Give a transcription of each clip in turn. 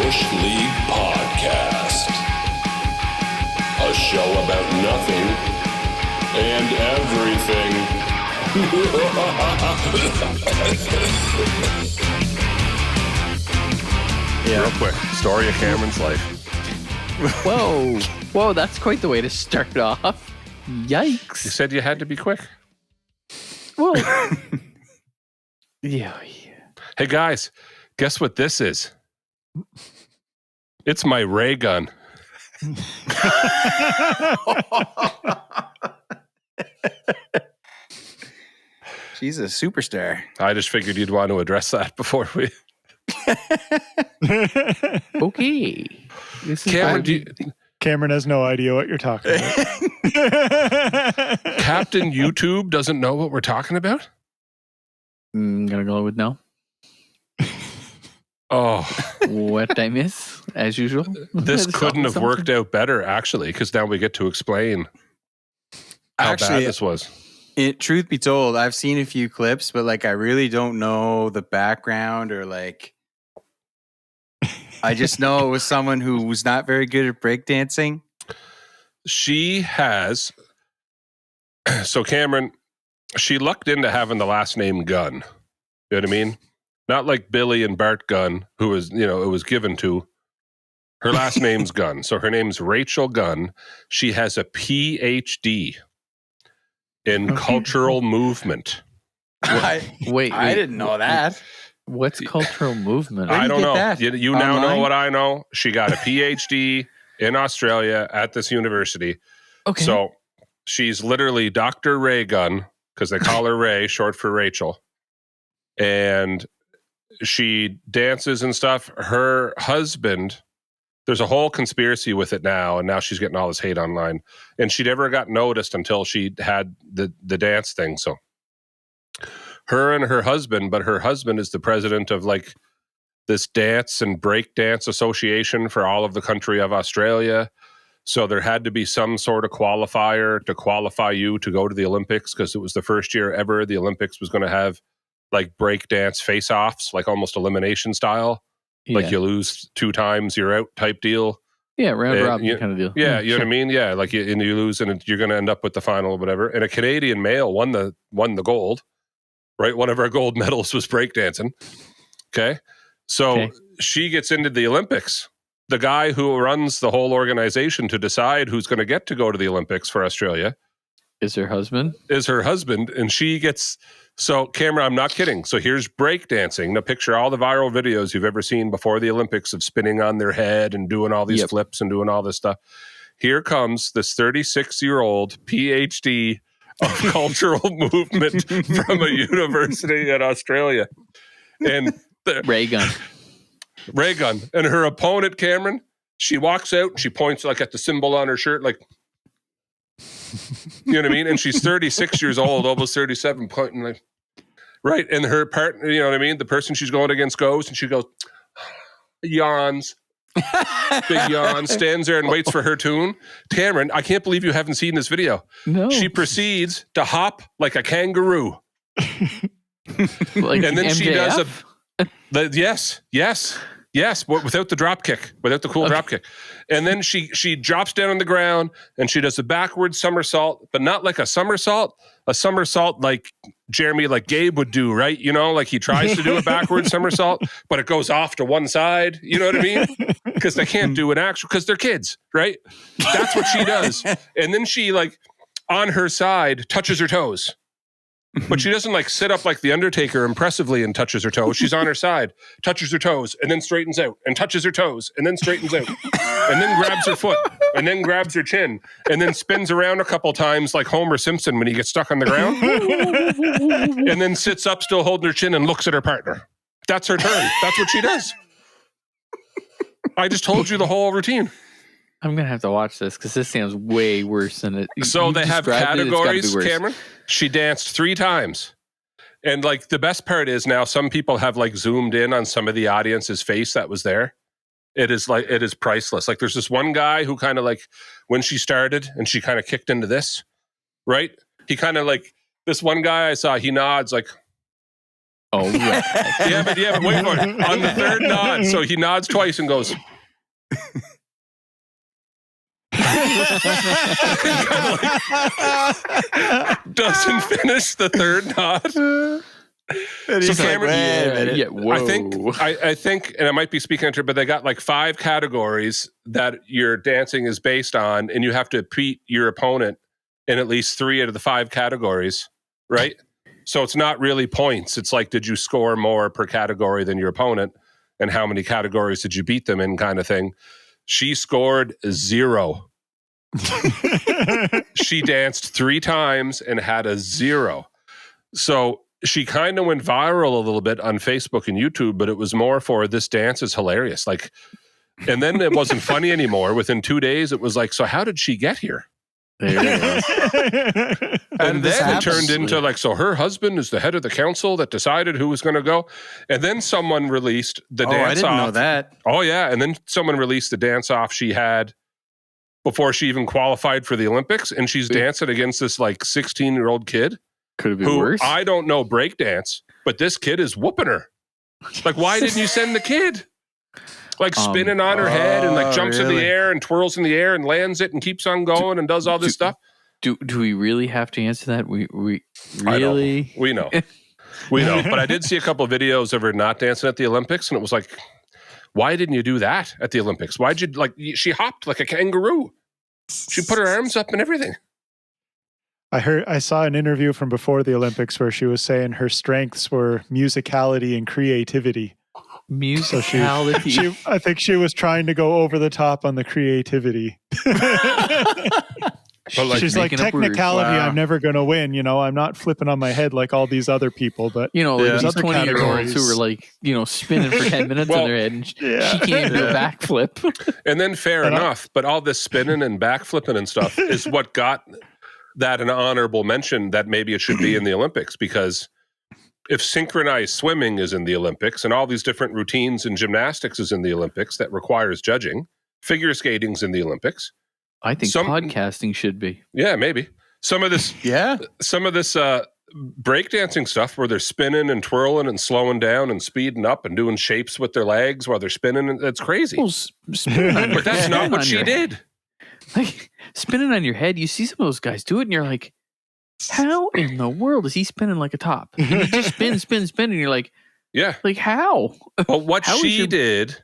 Bush League Podcast. A show about nothing and everything. Yeah. Real quick, story of Cameron's life. Whoa, that's quite the way to start off. Yikes. You said you had to be quick. Well, yeah. Hey guys, guess what this is? It's my Rae Gunn. She's a superstar. I just figured you'd want to address that before we... Okay. This is Cameron, Cameron has no idea what you're talking about. Captain YouTube doesn't know what we're talking about? I'm gonna go with no. Oh, What did I miss? As usual. this couldn't have worked out better, actually, because now we get to explain how bad this was. Truth be told, I've seen a few clips, but like I really don't know the background or like. I just know it was someone who was not very good at breakdancing. She has... So Cameron, she lucked into having the last name Gunn. You know what I mean? Not like Billy and Bart Gunn, who was, it was given to. Her last name's Gunn. So her name's Rachel Gunn. She has a PhD in cultural movement. Wait, I didn't know that. What's cultural movement? Where I do don't you know. get that? You now know Online? what I know. She got a PhD in Australia at this university. Okay. So she's literally Dr. Rae Gunn, because they call her Rae, short for Rachel. And she dances and stuff. Her husband, there's a whole conspiracy with it now, and now she's getting all this hate online. And she never got noticed until she had the dance thing. So her and her husband, but her husband is the president of like this dance and break dance association for all of the country of Australia. So there had to be some sort of qualifier to qualify you to go to the Olympics, because it was the first year ever the Olympics was going to have like break dance face-offs, like almost elimination style. Like you lose 2 times, you're out type deal. Yeah, round And robin kind of deal. Yeah, you know what I mean? Yeah, like you lose and you're going to end up with the final or whatever. And a Canadian male won the gold, right? One of our gold medals was breakdancing. Okay. So she gets into the Olympics. The guy who runs the whole organization to decide who's going to get to go to the Olympics for Australia Is her husband? And she gets... So, Cameron, I'm not kidding. So here's breakdancing. Now picture all the viral videos you've ever seen before the Olympics of spinning on their head and doing all these flips and doing all this stuff. Here comes this 36-year-old PhD of cultural movement from a university in Australia. And Rae Gunn. Rae Gunn. And her opponent, Cameron, she walks out and she points like at the symbol on her shirt, like... You know what I mean? And she's 36 years old, almost 37, pointing like, right. And her partner, you know what I mean? The person she's going against goes and she goes, yawns, big yawn, stands there and waits for her tune. Cameron, I can't believe you haven't seen this video. No. She proceeds to hop like a kangaroo. Like And then she does MJF? Yes, but without the drop kick, without the cool drop kick. And then she drops down on the ground and she does a backward somersault, but not like a somersault like Jeremy, like Gabe would do, right? You know, like he tries to do a backward somersault, but it goes off to one side. You know what I mean? Because they can't do an actual, because they're kids, right? That's what she does. And then she, like, on her side, touches her toes. But she doesn't like sit up like the Undertaker impressively and touches her toes. She's on her side, touches her toes, and then straightens out, and touches her toes, and then straightens out, and then grabs her foot, and then grabs her chin, and then spins around a couple times like Homer Simpson when he gets stuck on the ground, and then sits up still holding her chin and looks at her partner. That's her turn. That's what she does. I just told you the whole routine. I'm going to have to watch this because this sounds way worse than it. So they have categories, worse. Cameron. She danced 3 times. And like the best part is now some people have like zoomed in on some of the audience's face that was there. It is priceless. Like there's this one guy who kind of like when she started and she kind of kicked into this, right? He kind of like this one guy I saw, he nods like, Oh, right. Yeah, but wait for it. On the third nod, so he nods twice and goes. Doesn't finish the third nod. So Cameron, I think, and I might be speaking into it, but they got like 5 categories that your dancing is based on, and you have to beat your opponent in at least 3 out of the 5 categories, right? So it's not really points. It's like, did you score more per category than your opponent, and how many categories did you beat them in, kind of thing. She scored 0. She danced 3 times and had a 0. So she kind of went viral a little bit on Facebook and YouTube, but it was more for this dance is hilarious. Like, and then it wasn't funny anymore. Within 2 days, it was like, so how did she get here? There it is. And then it turned into like, so her husband is the head of the council that decided who was going to go. And then someone released the dance off. I didn't know that. Oh, yeah. And then someone released the dance off she had before she even qualified for the Olympics. And she's dancing against this like 16-year-old kid. Could have been worse. I don't know breakdance, but this kid is whooping her. Like, why didn't you send the kid? Like spinning on her head and like jumps in the air and twirls in the air and lands it and keeps on going and does all this stuff. Do we really have to answer that? We really? We know. We know. But I did see a couple of videos of her not dancing at the Olympics, and it was like, why didn't you do that at the Olympics? Why'd you, like, she hopped like a kangaroo. She put her arms up and everything. I saw an interview from before the Olympics where she was saying her strengths were musicality and creativity. Musicality. So I think she was trying to go over the top on the creativity. Like, she's like, technicality, wow. I'm never going to win. You know, I'm not flipping on my head like all these other people. But you know, like these 20-year-olds who were like, you know, spinning for 10 minutes on their head, and she can't even do a backflip. And then fair enough, but all this spinning and backflipping and stuff is what got that an honorable mention that maybe it should be in the Olympics, because if synchronized swimming is in the Olympics and all these different routines and gymnastics is in the Olympics that requires judging, figure skating's in the Olympics. I think podcasting should be. Yeah, maybe. Some of this breakdancing stuff where they're spinning and twirling and slowing down and speeding up and doing shapes with their legs while they're spinning, that's crazy. Well, but that's not what she did. Like, spinning on your head, you see some of those guys do it, and you're like, how in the world is he spinning like a top? And he just spin, and you're like, yeah. Like, how? Well, what she did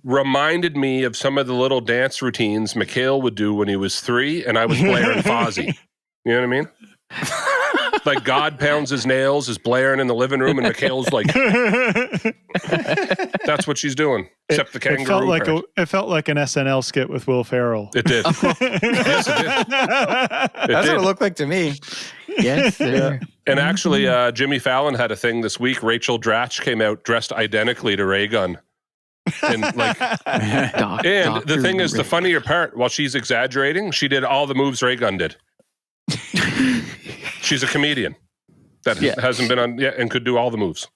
reminded me of some of the little dance routines Mikhail would do when he was 3, and I was blaring Fozzie. You know what I mean? Like, God pounds his nails is blaring in the living room, and Mikhail's like, that's what she's doing. Except the kangaroo. It felt like an SNL skit with Will Ferrell. It did. Yes, it did. That's what it looked like to me. Yes, sir. And actually, Jimmy Fallon had a thing this week. Rachel Dratch came out dressed identically to Rae Gunn. And like, the thing is, the funnier part, while she's exaggerating, she did all the moves Rae Gunn did. She's a comedian that hasn't been on yet and could do all the moves.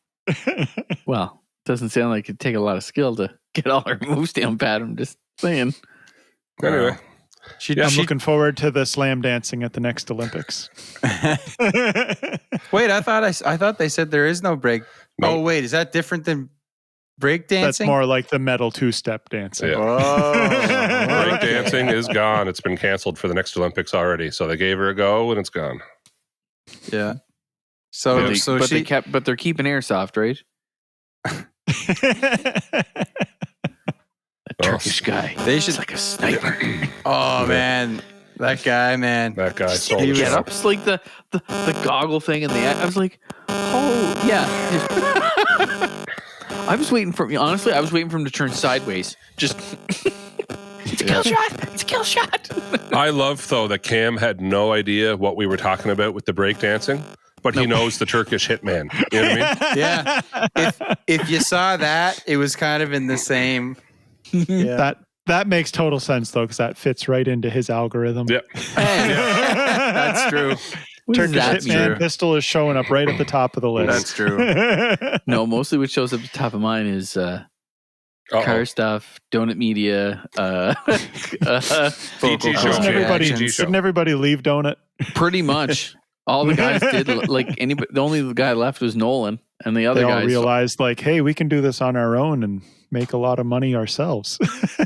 Well, doesn't sound like it'd take a lot of skill to get all her moves down pat. I'm just saying. Anyway. I'm looking forward to the slam dancing at the next Olympics. Wait, I thought they said there is no break. Nope. Oh, wait, is that different than break dancing? That's more like the metal 2-step dancing. Yeah. Oh, Break dancing is gone. It's been canceled for the next Olympics already. So they gave her a go and it's gone. Yeah. So they're keeping airsoft, right? Turkish guy. They should like a sniper. Oh man, that guy, man. That guy sold He his get show. up, it's like the goggle thing and I was like, oh yeah. I was waiting for him to turn sideways. Just it's a kill shot. It's a kill shot. I love though that Cam had no idea what we were talking about with the breakdancing, but he knows the Turkish hitman. You know what I mean? Yeah. If you saw that, it was kind of in the same. Yeah. That makes total sense though, because that fits right into his algorithm. Yep. That's true. Turkish Hitman pistol is showing up right at the top of the list. That's true. No, mostly what shows up at the top of mine is car stuff, donut media, DG show. Didn't everybody leave Donut? Pretty much all the guys did. Like the only guy left was Nolan. And the other They all guys realized, like, hey, we can do this on our own and make a lot of money ourselves.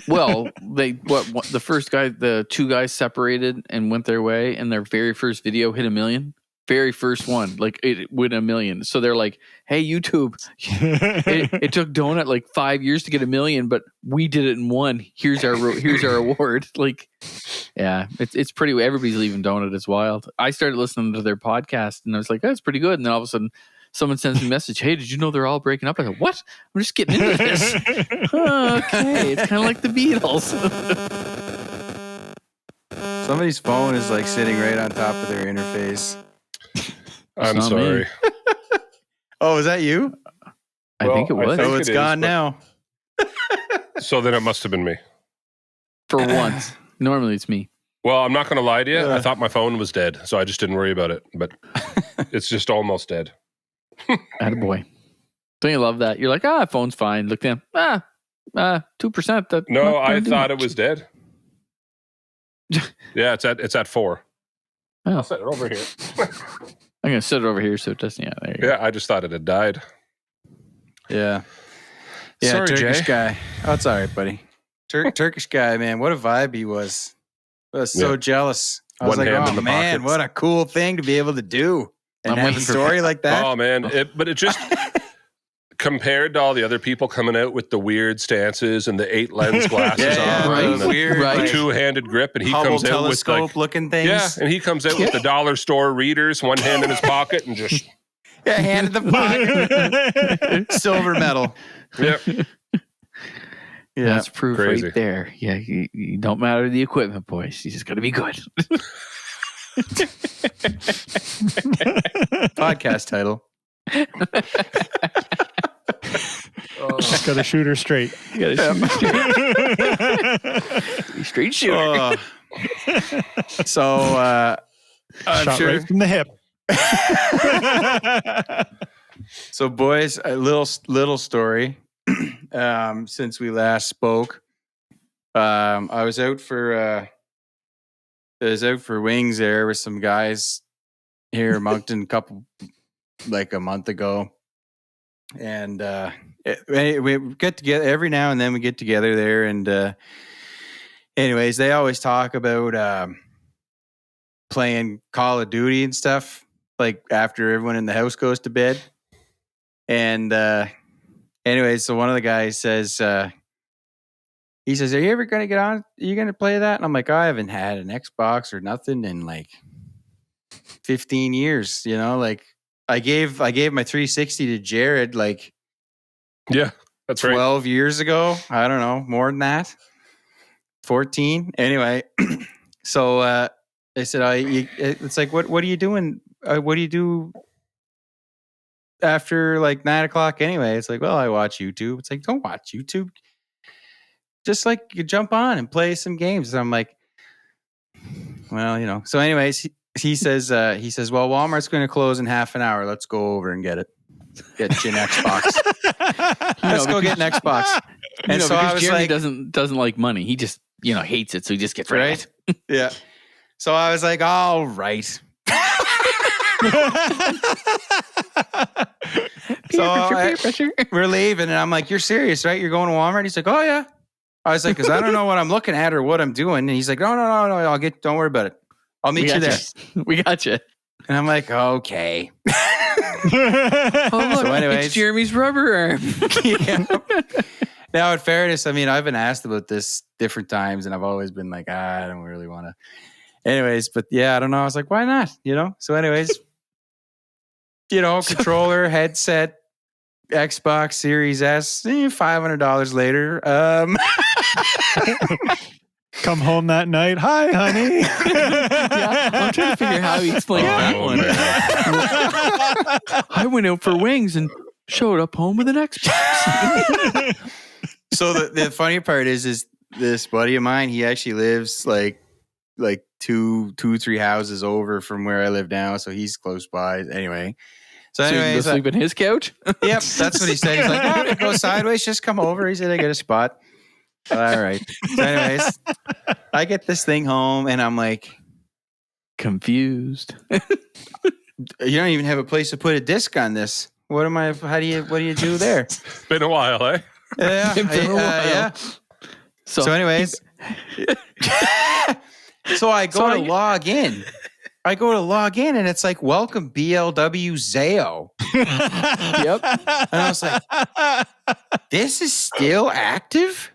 Well, the first guy, the two guys separated and went their way, and their very first video hit 1 million. Very first one, like it went 1 million. So they're like, "Hey, YouTube, it took Donut like 5 years to get 1 million, but we did it in one. Here's our award." Like, yeah, it's pretty. Everybody's leaving Donut. It's wild. I started listening to their podcast, and I was like, "That's pretty good." And then all of a sudden, someone sends me a message, "Hey, did you know they're all breaking up?" I thought, "What? I'm just getting into this." Okay, it's kind of like the Beatles. Somebody's phone is like sitting right on top of their interface. I'm not sorry. me. Oh, is that you? I think it was. Oh, it's it gone is, now. So then it must have been me. For once. Normally it's me. Well, I'm not going to lie to you. I thought my phone was dead, so I just didn't worry about it. But it's just almost dead. Attaboy. Don't you love that? You're like, phone's fine. Look down. 2%. No, I thought it was dead. Yeah, it's at 4. Oh. I'll set it over here. I'm going to set it over here so it doesn't. Yeah, there you go. Yeah, I just thought it had died. Yeah. Yeah, Sorry, Turkish Jay. guy. Oh, it's all right, buddy. Turkish guy, man. What a vibe he was. I was so jealous. I was One like, hand oh, in the man, pockets. what a cool thing to be able to do. And I'm have a waiting for- story like that. Oh man, but it just compared to all the other people coming out with the weird stances and the 8 lens glasses on, right. and the, Weird, Right. the like, two-handed grip, and he Hubble comes out with telescope like looking things. yeah, and he comes out with the dollar store readers, one hand in his pocket, and just Yeah, hand in the pocket. Silver medal. yep. Yeah. That's proof Crazy. right there. Yeah, you don't matter the equipment, boys. You just got to be good. Podcast title. Just got to shoot her straight. You got to straight shooter. Oh. So I'm Shot sure. right from the hip. So, boys, a little story. Since we last spoke, I was out for wings there with some guys here in Moncton a month ago, and we get together every now and then. We get together there, and anyways, they always talk about playing Call of Duty and stuff, like after everyone in the house goes to bed. And anyways, so one of the guys says, he says, "Are you ever going to get on? Are you going to play that?" And I'm like, "I haven't had an Xbox or nothing in like 15 years, you know, like I gave my 360 to Jared like Yeah, that's right. 12 years ago. I don't know, more than that. 14. Anyway, so they said, it's like, what are you doing? What do you do after like 9 o'clock anyway? It's like, well, I watch YouTube. It's like, don't watch YouTube. Just like you jump on and play some games. And I'm like, well, you know. So anyways, he says, well, Walmart's going to close in half an hour. Let's go over and get it. Get you an Xbox. Let's go get an Xbox. And so I was Jeremy like, doesn't like money. He just hates it, so he just gets right? Yeah. So I was like, all right. Peer pressure. We're leaving, and I'm like, "You're serious, right? You're going to Walmart?" And he's like, "Oh yeah." I was like, "Because I don't know what I'm looking at or what I'm doing." And he's like, "No. Don't worry about it. I'll meet you there." We got you. And I'm like, "Okay." Oh, look, So anyways- it's Jeremy's rubber arm. Yeah. Now, in fairness, I mean, I've been asked about this different times, and I've always been like, I don't really want to. Anyways, but yeah, I don't know. I was like, why not? So anyways, controller, headset, Xbox Series S, $500 later. Come home that night. Hi, honey. Yeah, I'm trying to figure out how he explained that one. I went out for wings and showed up home with an Xbox. So the funny part is this buddy of mine, he actually lives like 3 houses over from where I live now. So he's close by anyway. So So you can anyways, go sleep in his couch? yep, that's what he said. He's like, if it goes sideways, just come over. He said, I get a spot. All right. So anyways, I get this thing home and I'm like, Confused. you don't even have a place to put a disc on this. What do you do there? Been a while, eh? Yeah. It's been a while. Yeah. So, So anyways, so I go to log in. I go to log in and it's like, welcome BLW Zayo. yep. And I was like, this is still active?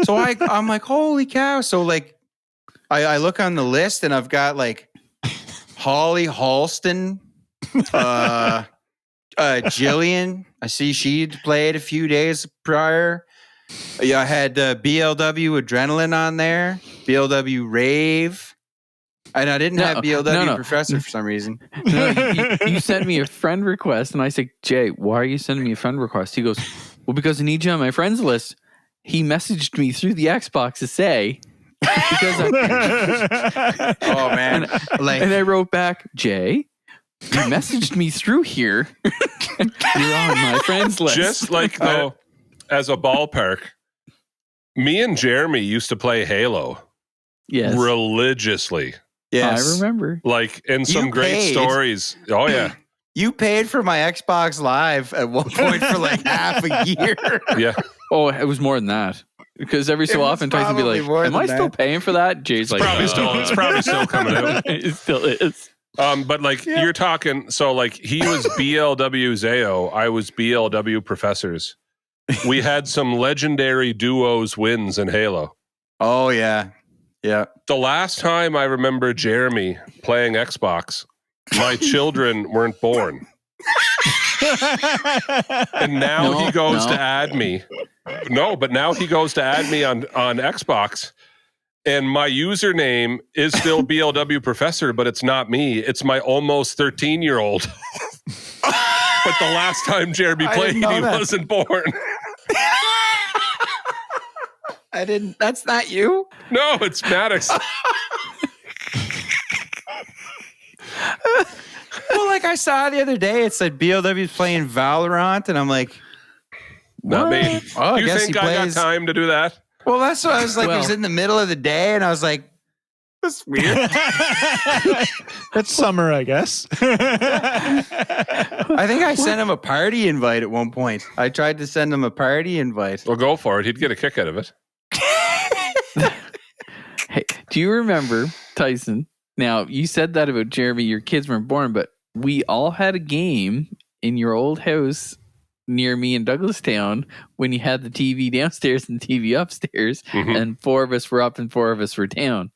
So I'm like, holy cow. So like, I look on the list and I've got like Holly Halston, Jillian. I see she'd played a few days prior. Yeah, I had BLW Adrenaline on there, BLW Rave. And I didn't have BLW Professor for some reason. No, you sent me a friend request, and I said, Jay, why are you sending me a friend request? He goes, well, because I need you on my friends list. He messaged me through the Xbox to say, because oh man, and I wrote back, Jay, you messaged me through here. You're on my friends list. Just like though, as a ballpark, me and Jeremy used to play Halo. Yes. Religiously. Yes. I remember. Like, and some great stories. Oh, yeah. You paid for my Xbox Live at one point for like half a year. Yeah. Oh, it was more than that. Because every so often Tyson would be like, am I still paying for that? Jay's like, It's probably still coming out. It still is. But like, you're talking, so like, he was BLW Zayo, I was BLW Professors. We had some legendary duos wins in Halo. Oh, yeah. Yeah. The last time I remember Jeremy playing Xbox, my children weren't born. And now he goes to add me. No, but now he goes to add me on Xbox. And my username is still BLW Professor, but it's not me. It's my almost 13-year-old. But the last time Jeremy played, he wasn't born. That's not you? No, it's Maddox. Well, like I saw the other day, it said BLW's playing Valorant, and I'm like, not me. Oh, you think I got time to do that? Well, that's what I was like. It was in the middle of the day, and I was like, that's weird. That's summer, I guess. I think I sent him a party invite at one point. I tried to send him a party invite. Well, go for it. He'd get a kick out of it. Hey, do you remember, Tyson? Now, you said that about Jeremy, your kids weren't born, but we all had a game in your old house near me in Douglastown when you had the TV downstairs and the TV upstairs, and 4 of us were up and 4 of us were down.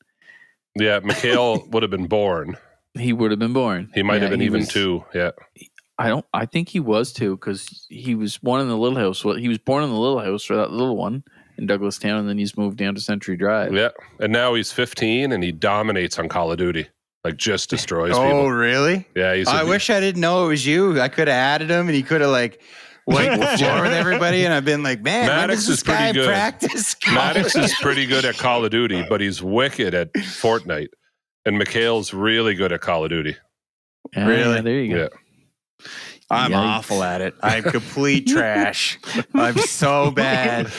Yeah, Mikhail would have been born. He would have been born. He might have been even 2. Yeah. I think he was 2 because he was one in the little house. Well, he was born in the little house for that little one in Douglastown, and then he's moved down to Century Drive. Yeah. And now he's 15 and he dominates on Call of Duty. Like, just destroys people. Oh, really? Yeah. I wish I didn't know it was you. I could have added him and he could have like wiped the floor with everybody, and I've been like, man, Maddox is pretty good. Practice? Maddox is pretty good at Call of Duty, but he's wicked at Fortnite. And Mikhail's really good at Call of Duty. Really? Yeah, there you go. Yeah. I'm awful at it. I'm complete trash. I'm so bad.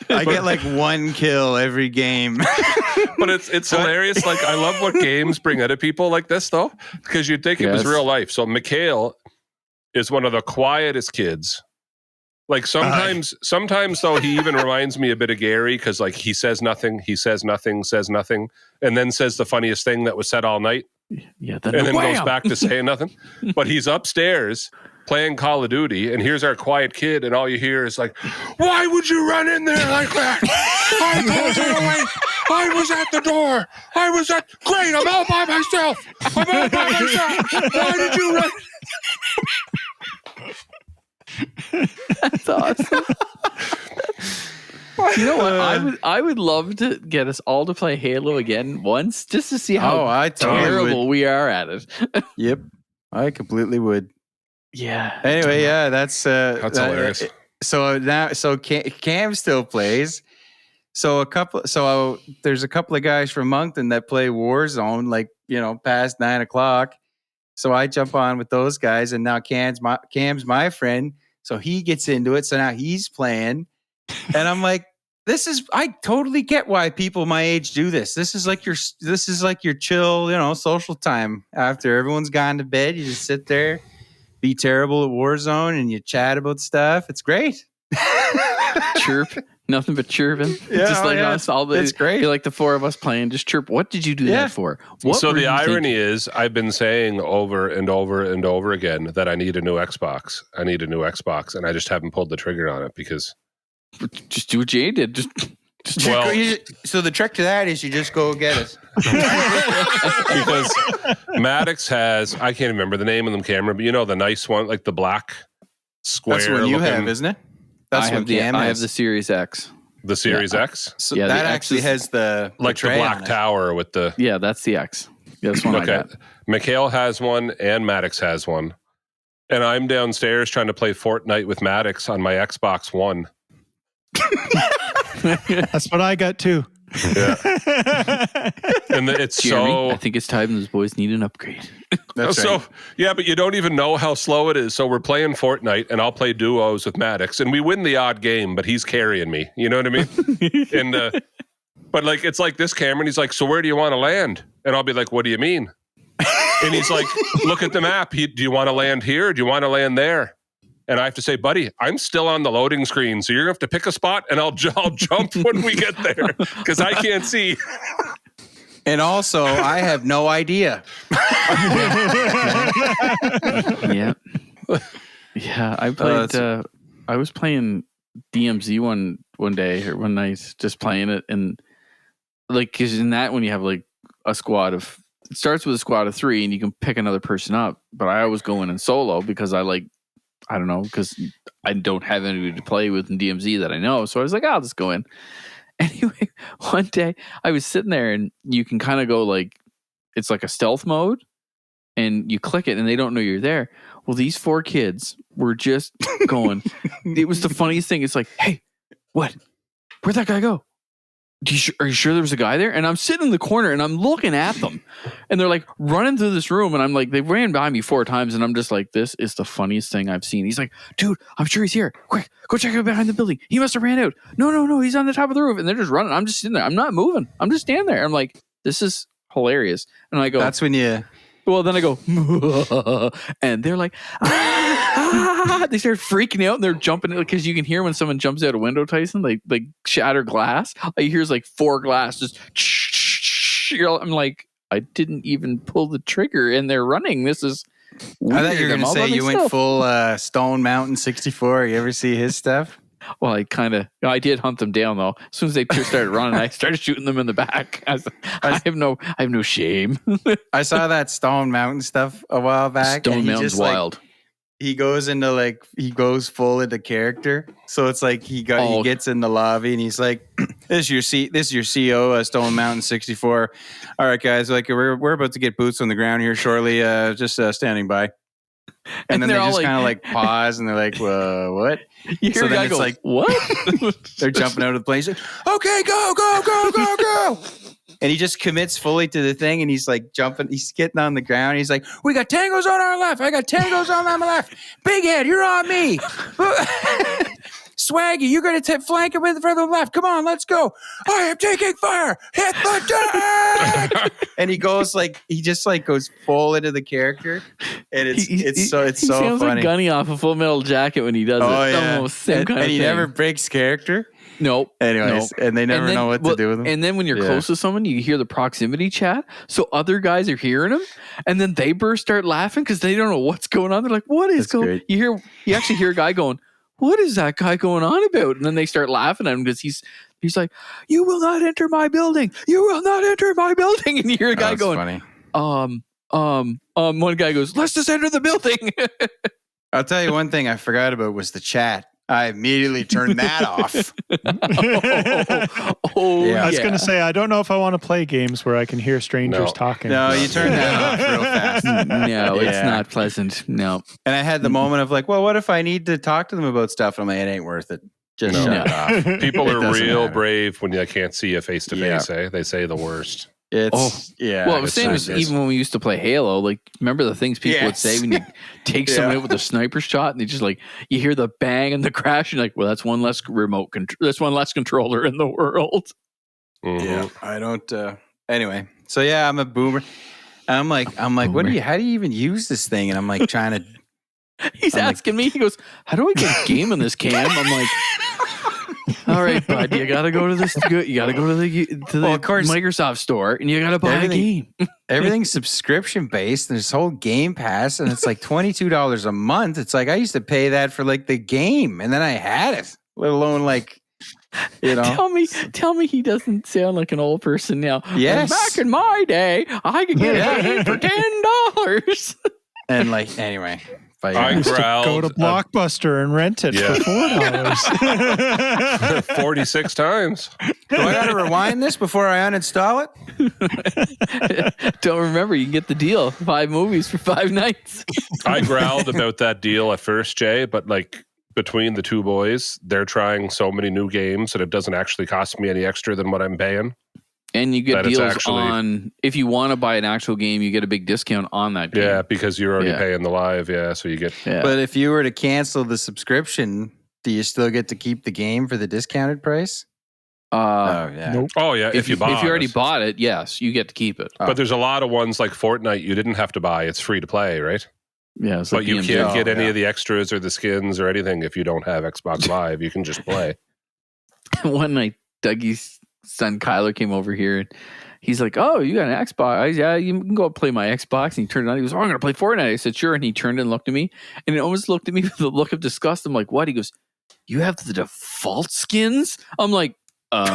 I get like 1 kill every game. But it's hilarious. Like, I love what games bring out of people like this, though, because you'd think it was real life. So Mikhail is one of the quietest kids. Like, sometimes though, he even reminds me a bit of Gary, because like he says nothing, says nothing, and then says the funniest thing that was said all night. Yeah, and then goes back to saying nothing. But he's upstairs playing Call of Duty, and here's our quiet kid, and all you hear is like, why would you run in there like that? I told you to wait. I was at the door. Great, I'm all by myself. Why did you run? That's awesome. You know what? I would love to get us all to play Halo again once, just to see how terrible we are at it. Yep, I completely would. Yeah. Anyway, yeah, that's hilarious. So Cam still plays. So there's a couple of guys from Moncton that play Warzone, like, past 9 o'clock. So I jump on with those guys, and now Cam's my friend, so he gets into it. So now he's playing, and I'm like, I totally get why people my age do this. This is like your chill, social time after everyone's gone to bed. You just sit there, be terrible at Warzone and you chat about stuff. It's great. Chirp. Nothing but chirping. Yeah, Just like us. it's great. Like the four of us playing. Just chirp. What did you do that for? What So were the you irony thinking? is, I've been saying over and over and over again that I need a new Xbox. I need a new Xbox, and I just haven't pulled the trigger on it because. Just do what Jay did. Just Well, so the trick to that is you just go get it. because Maddox has, I can't remember the name of them, Cameron, but you know the nice one, like the black square. That's the one you looking, have, isn't it? That's I have I have the Series X. the Series X, So Yeah, that the X actually is- has the like the tray black on it. tower with the. Yeah, that's the X. Yeah, that's one I Okay, got. Mikhail has one and Maddox has one, and I'm downstairs trying to play Fortnite with Maddox on my Xbox One. That's what I got too. Yeah, and it's Jeremy, I so. think it's time those boys need an upgrade. That's So right. yeah, but you don't even know how slow it is. So we're playing Fortnite, and I'll play duos with Maddox, and we win the odd game, but he's carrying me. You know what I mean? And but like it's like this, Cameron. He's like, "So where do you want to land?" And I'll be like, "What do you mean?" And he's like, "Look at the map. Do you want to land here? Or do you want to land there?" And I have to say, "Buddy, I'm still on the loading screen, so you're gonna have to pick a spot, and I'll jump when we get there because I can't see." And also, I have no idea. Yeah. Yeah, I played I was playing DMZ one day or one night, just playing it, and like, because in that one you have like a squad of, it starts with a squad of 3 and you can pick another person up, but I always go in solo because I don't know, because I don't have anybody to play with in DMZ that I know, so I was like, I'll just go in. Anyway, one day I was sitting there and you can kind of go like, it's like a stealth mode and you click it and they don't know you're there. Well, these 4 kids were just going, it was the funniest thing. It's like, hey, what? Where'd that guy go? Are you sure there was a guy there? And I'm sitting in the corner and I'm looking at them and they're like running through this room. And I'm like, they ran by me 4 times. And I'm just like, this is the funniest thing I've seen. He's like, dude, I'm sure he's here. Quick, go check out behind the building. He must have ran out. No. He's on the top of the roof. And they're just running. I'm just sitting there. I'm not moving. I'm just standing there. I'm like, this is hilarious. And I go, That's when you. well, then I go, and they're like, they start freaking out and they're jumping because you can hear when someone jumps out a window, Tyson, like shatter glass. I hears like 4 glass just. I'm like, I didn't even pull the trigger and they're running. This is weird. I thought you were going to say you went full Stone Mountain 64. You ever see his stuff? Well, I did hunt them down though. As soon as they started running, I started shooting them in the back. I have no shame. I saw that Stone Mountain stuff a while back. Stone and he Mountain's just, wild. He goes full into character. So it's like he gets in the lobby and he's like, this is your CO, Stone Mountain 64. All right, guys, like we're about to get boots on the ground here shortly. Just standing by. And then they just kind of like pause and they're like, what? You hear a guy go, like, what? They're jumping out of the plane. He's like, okay, go. And he just commits fully to the thing and he's like jumping. He's getting on the ground. He's like, we got tangos on our left. I got tangos on my left. Big head, you're on me. Swaggy, you're going to flank him with for the left. Come on, let's go. I am taking fire. Hit the deck. And he goes goes full into the character. And it's so sounds funny. like Gunny off a Full Metal Jacket when he does it. Yeah. Almost same kind of and he thing. never breaks character. Nope. Anyways, and they never know what to do with him. And then when you're close to someone, you hear the proximity chat. So other guys are hearing him, and then they start laughing because they don't know what's going on. They're like, "What is going?" You actually hear a guy going, "What is that guy going on about?" And then they start laughing at him because he's like, "You will not enter my building. You will not enter my building." And you hear a guy going, funny. One guy goes, "Let's just enter the building." I'll tell you one thing I forgot about was the chat. I immediately turned that off. I was going to say, I don't know if I want to play games where I can hear strangers talking. No, you turn that off real fast. No, it's not pleasant. No. And I had the moment of like, well, what if I need to talk to them about stuff? I'm like, it ain't worth it. Just shut it off. People It are doesn't real matter. brave when you can't see you face to face. They say the worst. It's Well, the same as even when we used to play Halo. Like, remember the things people would say when you take someone out with a sniper shot, and they just like you hear the bang and the crash, and you're like, well, that's one less remote control. That's one less controller in the world. Mm-hmm. Yeah, I don't. Anyway, so I'm a boomer. I'm like, what do you? How do you even use this thing? And I'm like trying to He's asking me. He goes, "How do I get a game in this, Cam?" I'm like, "All right, bud. You got to go to this. You got to go to the of course, Microsoft store, and you got to buy a game." Everything's subscription based. There's whole Game Pass, and it's like $22 a month. It's like I used to pay that for like the game, and then I had it. Let alone like, you know. Tell me he doesn't sound like an old person now. Yes. Back in my day, I could get a game for $10. And like, anyway. I used to growled. go to Blockbuster and rent it for $4. 46 times. Do I got to rewind this before I uninstall it? Don't remember, you can get the deal. 5 movies for 5 nights. I growled about that deal at first, Jay, but like between the two boys, they're trying so many new games that it doesn't actually cost me any extra than what I'm paying. And you get That it's deals actually- on, if you want to buy an actual game, you get a big discount on that game. Yeah, because you're already Yeah. paying the live. Yeah, so you get. Yeah. But if you were to cancel the subscription, do you still get to keep the game for the discounted price? Yeah. Nope. Oh yeah, if you already it. bought it, yes, you get to keep it. But there's a lot of ones like Fortnite you didn't have to buy. It's free to play, right? Yeah, it's But like you DMZ. can't get any yeah. of the extras or the skins or anything if you don't have Xbox Live. You can just play. One night, Dougie's son Kyler came over here and he's like, "Oh, you got an Xbox? Yeah, you can go play my Xbox." And he turned it on. He goes, "Oh, I'm going to play Fortnite." I said, "Sure." And he turned and looked at me, and he almost looked at me with a look of disgust. I'm like, "What?" He goes, "You have the default skins?" I'm like, it's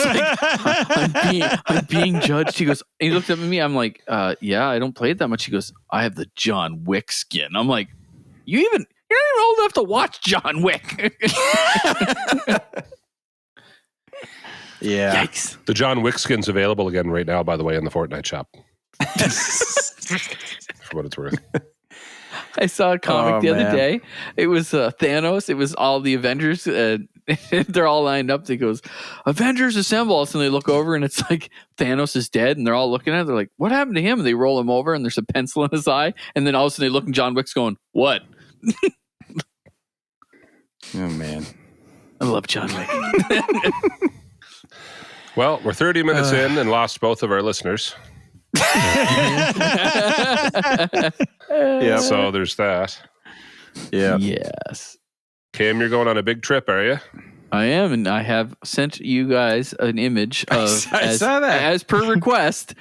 like, I'm being judged. He goes, and he looked up at me. I'm like, "Yeah, I don't play it that much." He goes, "I have the John Wick skin." I'm like, You're not even old enough to watch John Wick." Yeah. Yikes. The John Wick skin's available again right now, by the way, in the Fortnite shop. For what it's worth. I saw a comic the other man. day. It was Thanos. It was all the Avengers. They're all lined up. They goes, "Avengers assemble!" And they look over, and it's like Thanos is dead, and they're all looking at it. They're like, "What happened to him?" And they roll him over, and there's a pencil in his eye. And then all of a sudden, they look, and John Wick's going, "What?" Oh man. I love John Wick. Well, we're 30 minutes in and lost both of our listeners. Yeah. So there's that. Yeah. Yes, Cam, you're going on a big trip, are you? I am, and I have sent you guys an image of. I saw that. As per request.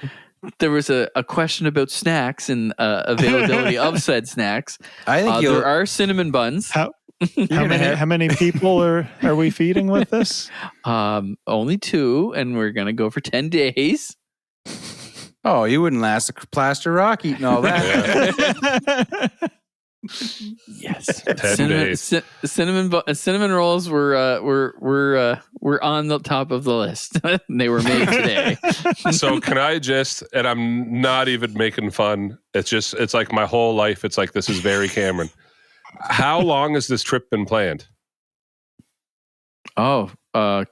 There was a question about snacks and availability of said snacks. I think There are cinnamon buns. How many people are we feeding with this? Only 2, and we're gonna go for 10 days. Oh, you wouldn't last a plaster rock eating all that. Yes, 10 days. cinnamon rolls were on the top of the list. They were made today. So can I just, and I'm not even making fun. It's like my whole life. It's like, this is very Cameron. How long has this trip been planned? Oh,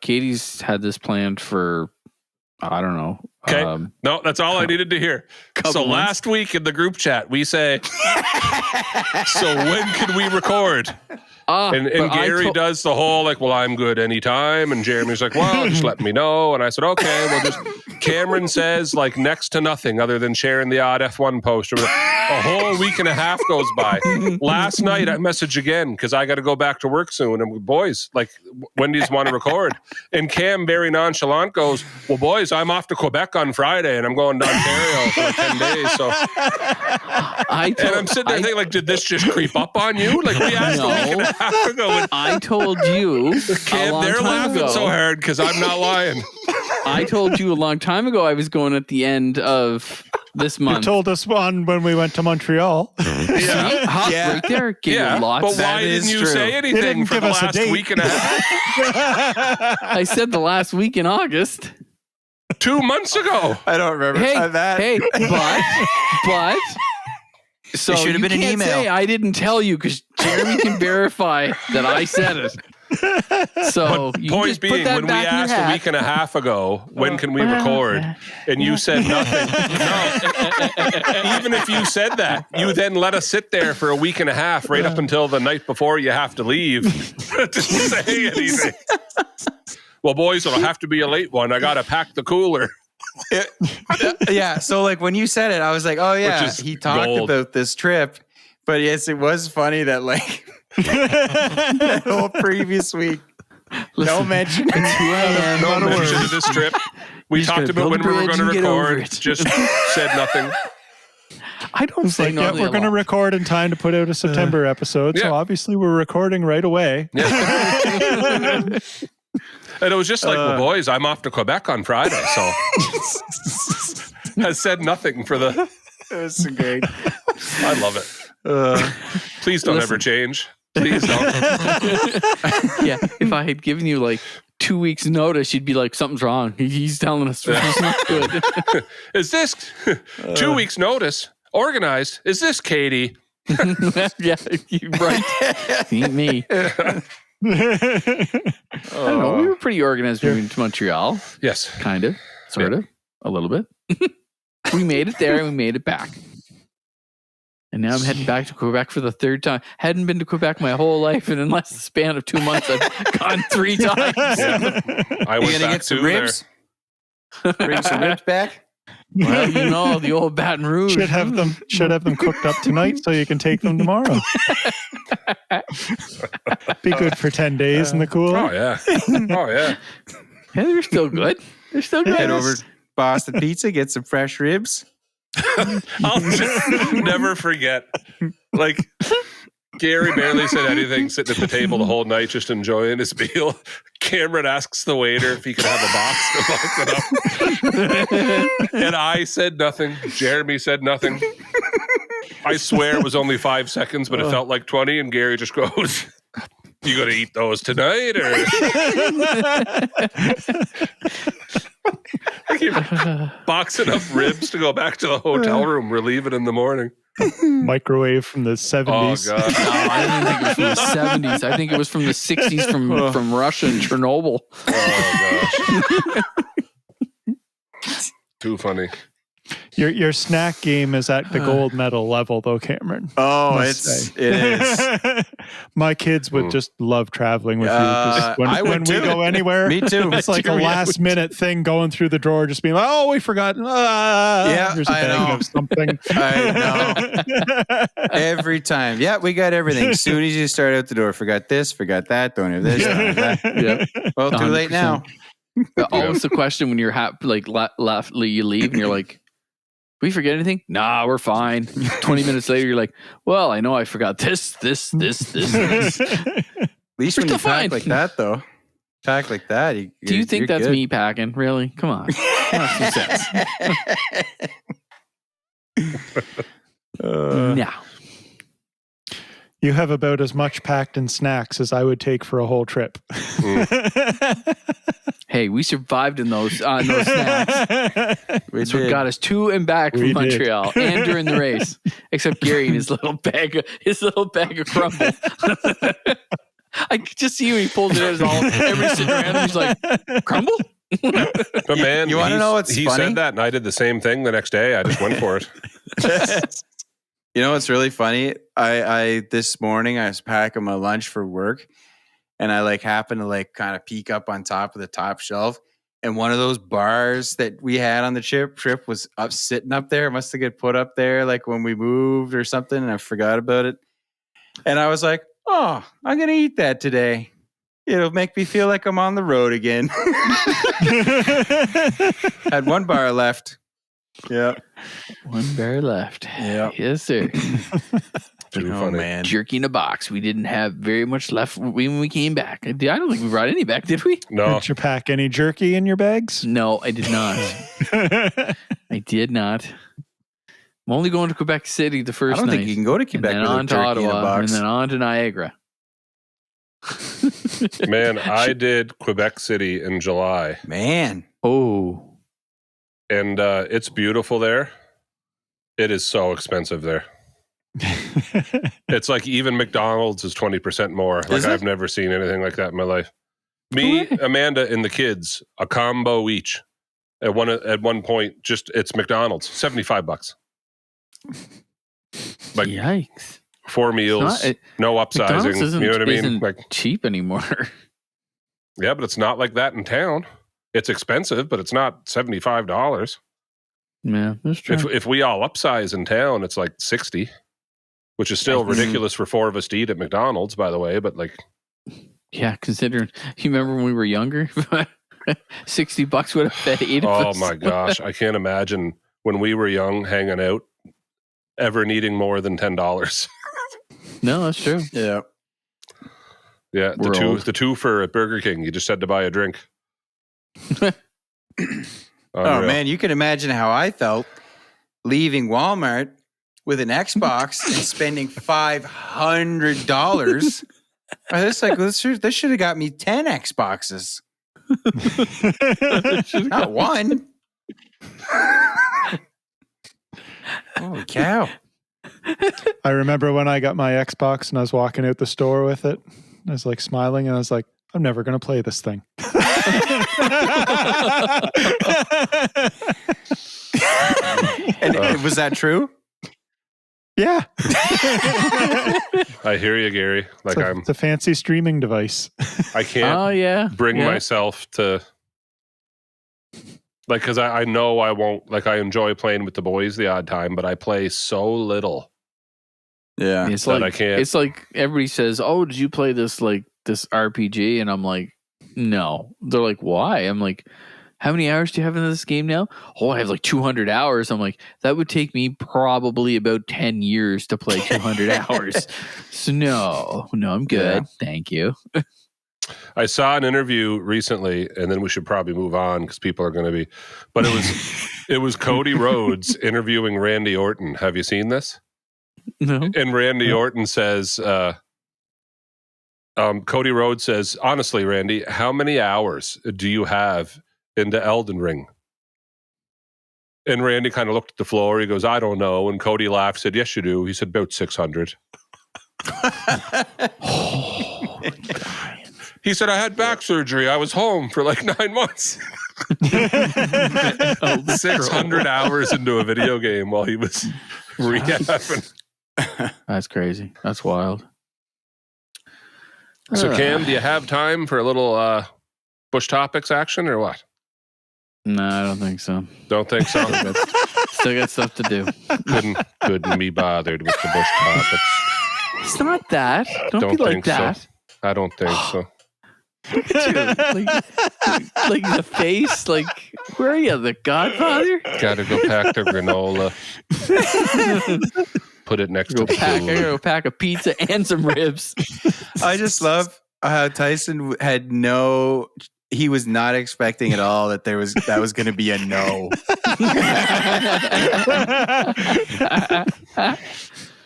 Katie's had this planned for, I don't know. Okay. No, that's all I needed to hear. So months. last week in the group chat, we say, so when can we record? And Gary does the whole like, well, I'm good anytime. And Jeremy's like, well, just let me know. And I said, okay, well, just Cameron says like next to nothing other than sharing the odd F1 post. A whole week and a half goes by. Last night I message again because I got to go back to work soon. And boys, like, when do you want to record? And Cam very nonchalant goes, well, boys, I'm off to Quebec on Friday and I'm going to Ontario for 10 days. So, and I'm sitting there thinking, like, did this just creep up on you? Like, we asked a week and a half ago. I told you, Cam, they're laughing so hard because I'm not lying. I told you a long time ago I was going at the end of this month. You told us one when we went to Montreal. Yeah. Right there. Gave you Yeah, lots. but why didn't you say anything didn't for give the us a last date. week and a half? I said the last week in August. 2 months ago. I don't remember that. Hey, but. So It should have you been an can't email. say I didn't tell you because Jeremy can verify that I said it. So you Point just put being, that when we back in your asked a hat. week and a half ago, when can we record? And you said nothing. No. Even if you said that, you then let us sit there for a week and a half right up until the night before you have to leave to say anything. Well, boys, it'll have to be a late one. I got to pack the cooler. Yeah. So like when you said it, I was like, oh yeah, Which is he talked gold. about this trip But yes, it was funny that like that whole previous week, no mention. It's who I am. No not a mention word. of this trip. We just talked gotta about build when a we were bridge going to and get over record. it. Just said nothing. I don't It's say like, yeah, nothing. we're going to record in time to put out a September episode. yeah. So obviously we're recording right away. Yeah. And it was just like, well, boys, I'm off to Quebec on Friday, so I said nothing for the. That's so great. I love it. Please don't ever change. Please don't. Yeah, if I had given you like 2 weeks notice, you'd be like, something's wrong. He's telling us it's not good. Is this 2 weeks notice organized? Is this Katie? Yeah, you're right. Ain't me. I don't know. We were pretty organized moving to Montreal. Yes. Kind of. Sort of. A little bit. We made it there and we made it back. And now I'm heading back to Quebec for the third time. Hadn't been to Quebec my whole life, and in less than the span of 2 months, I've gone 3 times. Yeah. I You went gonna back get some too there. ribs? Bring some ribs back? Well, you know, the old Baton Rouge. Should have them cooked up tonight so you can take them tomorrow. Be good for 10 days in the cooler. Oh yeah. Oh yeah. Yeah, they're still good. They're still good. Head over to Boston Pizza, get some fresh ribs. I'll just never forget. Like Gary barely said anything, sitting at the table the whole night, just enjoying his meal. Cameron asks the waiter if he could have a box to box it up. And I said nothing. Jeremy said nothing. I swear it was only 5 seconds, but it felt like 20. And Gary just goes, "You gonna eat those tonight?" Or boxing up ribs to go back to the hotel room. We're leaving in the morning. Microwave from the Oh 70s. god. No, I didn't think it was from the 70s. I think it was from the 60s from Russia and Chernobyl. Oh gosh. Too funny. Your snack game is at the gold medal level, though, Cameron. Oh, Must it is. My kids would just love traveling with you. 'Cause I would when we too. go anywhere, Me too. it's like a last minute thing going through the drawer, just being like, "Oh, we forgot." Yeah, Here's a I bag know. of something. I know. Every time. Yeah, we got everything. As soon as you start out the door, forgot this, forgot that, don't have this, don't have that. Yeah. Well, too late 100%. now. Always the question when you're you leave and you're like, we forget anything? Nah, we're fine. 20 minutes later, you're like, well, I know I forgot this. At least when you still pack fine. like that, though. Pack like that. Do you think that's good. me packing? Really? Come on. Have some sense. No. You have about as much packed in snacks as I would take for a whole trip. Hey, we survived in those snacks. We That's what did. got us to and back from We did. Montreal and during the race. Except Gary and his little bag of crumble. I could just see him. He pulls it out. Everybody's sitting around him. He's like, crumble? But man, You wanna know what's he funny? said that, and I did the same thing the next day. I just went for it. You know what's really funny? I this morning I was packing my lunch for work, and I happened to kind of peek up on top of the top shelf, and one of those bars that we had on the trip was sitting up there. It must have get put up there when we moved or something, and I forgot about it. And I was like, "Oh, I'm gonna eat that today. It'll make me feel like I'm on the road again." Had one bar left. Yeah. One bear left. Yeah. Yes, sir. Too funny. Man. Jerky in a box. We didn't have very much left when we came back. I don't think we brought any back, did we? No. Did you pack any jerky in your bags? No, I did not. I did not. I'm only going to Quebec City the I first don't night. think you can go to and Quebec then without on to turkey in a Ottawa, and box. then on to Niagara. Man, I did Quebec City in July, Man. Oh. and it's beautiful there. It is so expensive there. It's like even McDonald's is 20% more. Is it? I've never seen anything like that in my life. Me, Amanda, and the kids, a combo each. At one point, it's McDonald's, $75. Like Yikes. 4 meals, no McDonald's upsizing. isn't, You know what I mean? isn't cheap anymore. Yeah, but it's not like that in town. It's expensive, but it's not $75. Yeah, that's true. If we all upsize in town, it's like 60. which is still ridiculous for 4 of us to eat at McDonald's, by the way. But like, Yeah, considering you remember when we were younger, $60 would have fed 8 of oh us. my gosh, I can't imagine when we were young hanging out ever needing more than $10. No, that's true. Yeah. Yeah, We're old. the two for at Burger King. You just had to buy a drink. Oh Unreal. man, you can imagine how I felt leaving Walmart with an Xbox and spending $500. This should have got me 10 Xboxes, not one. Holy cow! I remember when I got my Xbox and I was walking out the store with it. I was like smiling and I was like, I'm never going to play this thing. And was that true? Yeah. I hear you, Gary. Like it's a fancy streaming device. I can't bring Yeah. myself to, like, because I know I won't, like, I enjoy playing with the boys the odd time, but I play so little. Yeah. It's That like I can't. It's like everybody says, "Oh, did you play this RPG?" And I'm like, "No." They're like, "Why?" I'm like, "How many hours do you have in this game now?" "Oh, I have like 200 hours." I'm like, "That would take me probably about 10 years to play 200 hours." So no, I'm good. Yeah. Thank you. I saw an interview recently, and then we should probably move on because people are going to be. But it was Cody Rhodes interviewing Randy Orton. Have you seen this? No. And Randy Orton says, Cody Rhodes says, "Honestly, Randy, how many hours do you have into Elden Ring?" And Randy kind of looked at the floor. He goes, "I don't know." And Cody laughed, said, "Yes, you do." He said, "About 600. He said, "I had back surgery. I was home for like 9 months." 600 hours into a video game while he was rehabbing. That's crazy. That's wild. So, Cam, do you have time for a little Bush Topics action or what? No, I don't think so. Don't think so? Still got stuff to do. Couldn't be bothered with the Bush Topics. It's not that. Don't be like think that. so. I don't think so. Look at you. Like the face. Like, where are you? The Godfather? Gotta go pack the granola. Put it next to the I food. gotta go pack a pizza and some ribs. I just love how Tyson had he was not expecting at all that that was going to be a no.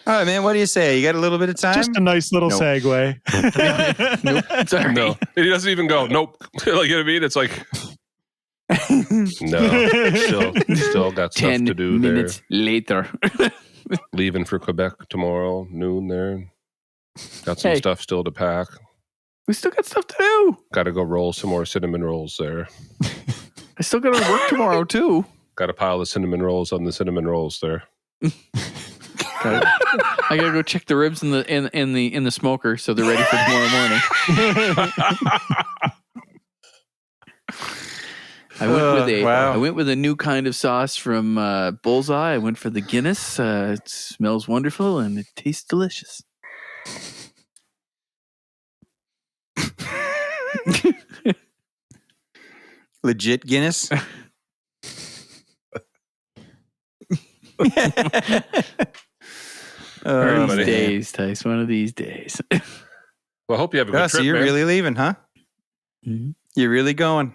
All right, man. What do you say? You got a little bit of time? Just a nice little Nope. segue. Nope. Sorry. No, he doesn't even go, "Nope." Like, you know what I mean? It's like, no, still got stuff 10 to do minutes later. there. Leaving for Quebec tomorrow, noon there. Got some Hey. stuff still to pack. We still got stuff to do. Got to go roll some more cinnamon rolls there. I still got to work tomorrow too. Got a pile of cinnamon rolls on the cinnamon rolls there. I gotta go check the ribs in the smoker so they're ready for tomorrow morning. I went with a new kind of sauce from Bullseye. I went for the Guinness. It smells wonderful and it tastes delicious. Legit Guinness. One of buddy. these days, Tice. One of these days. Well, I hope you have a good So trip, you're man. really leaving, huh? Mhm. You're really going.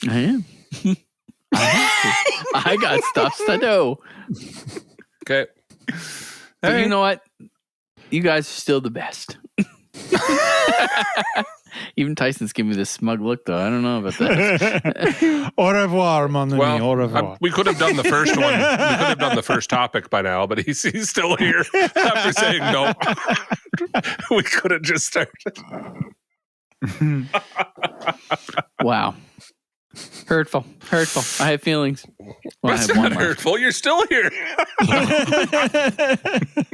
I am. I got stuff to do. Okay. But right. you know what? You guys are still the best. Even Tyson's giving me this smug look, though. I don't know about that. Au revoir, mon ami. Au Well, revoir. we could have done the first one. We could have done the first topic by now, but he's still here after saying no. We could have just started. Wow. Hurtful. I have feelings. Well, That's I have one not left. hurtful. You're still here.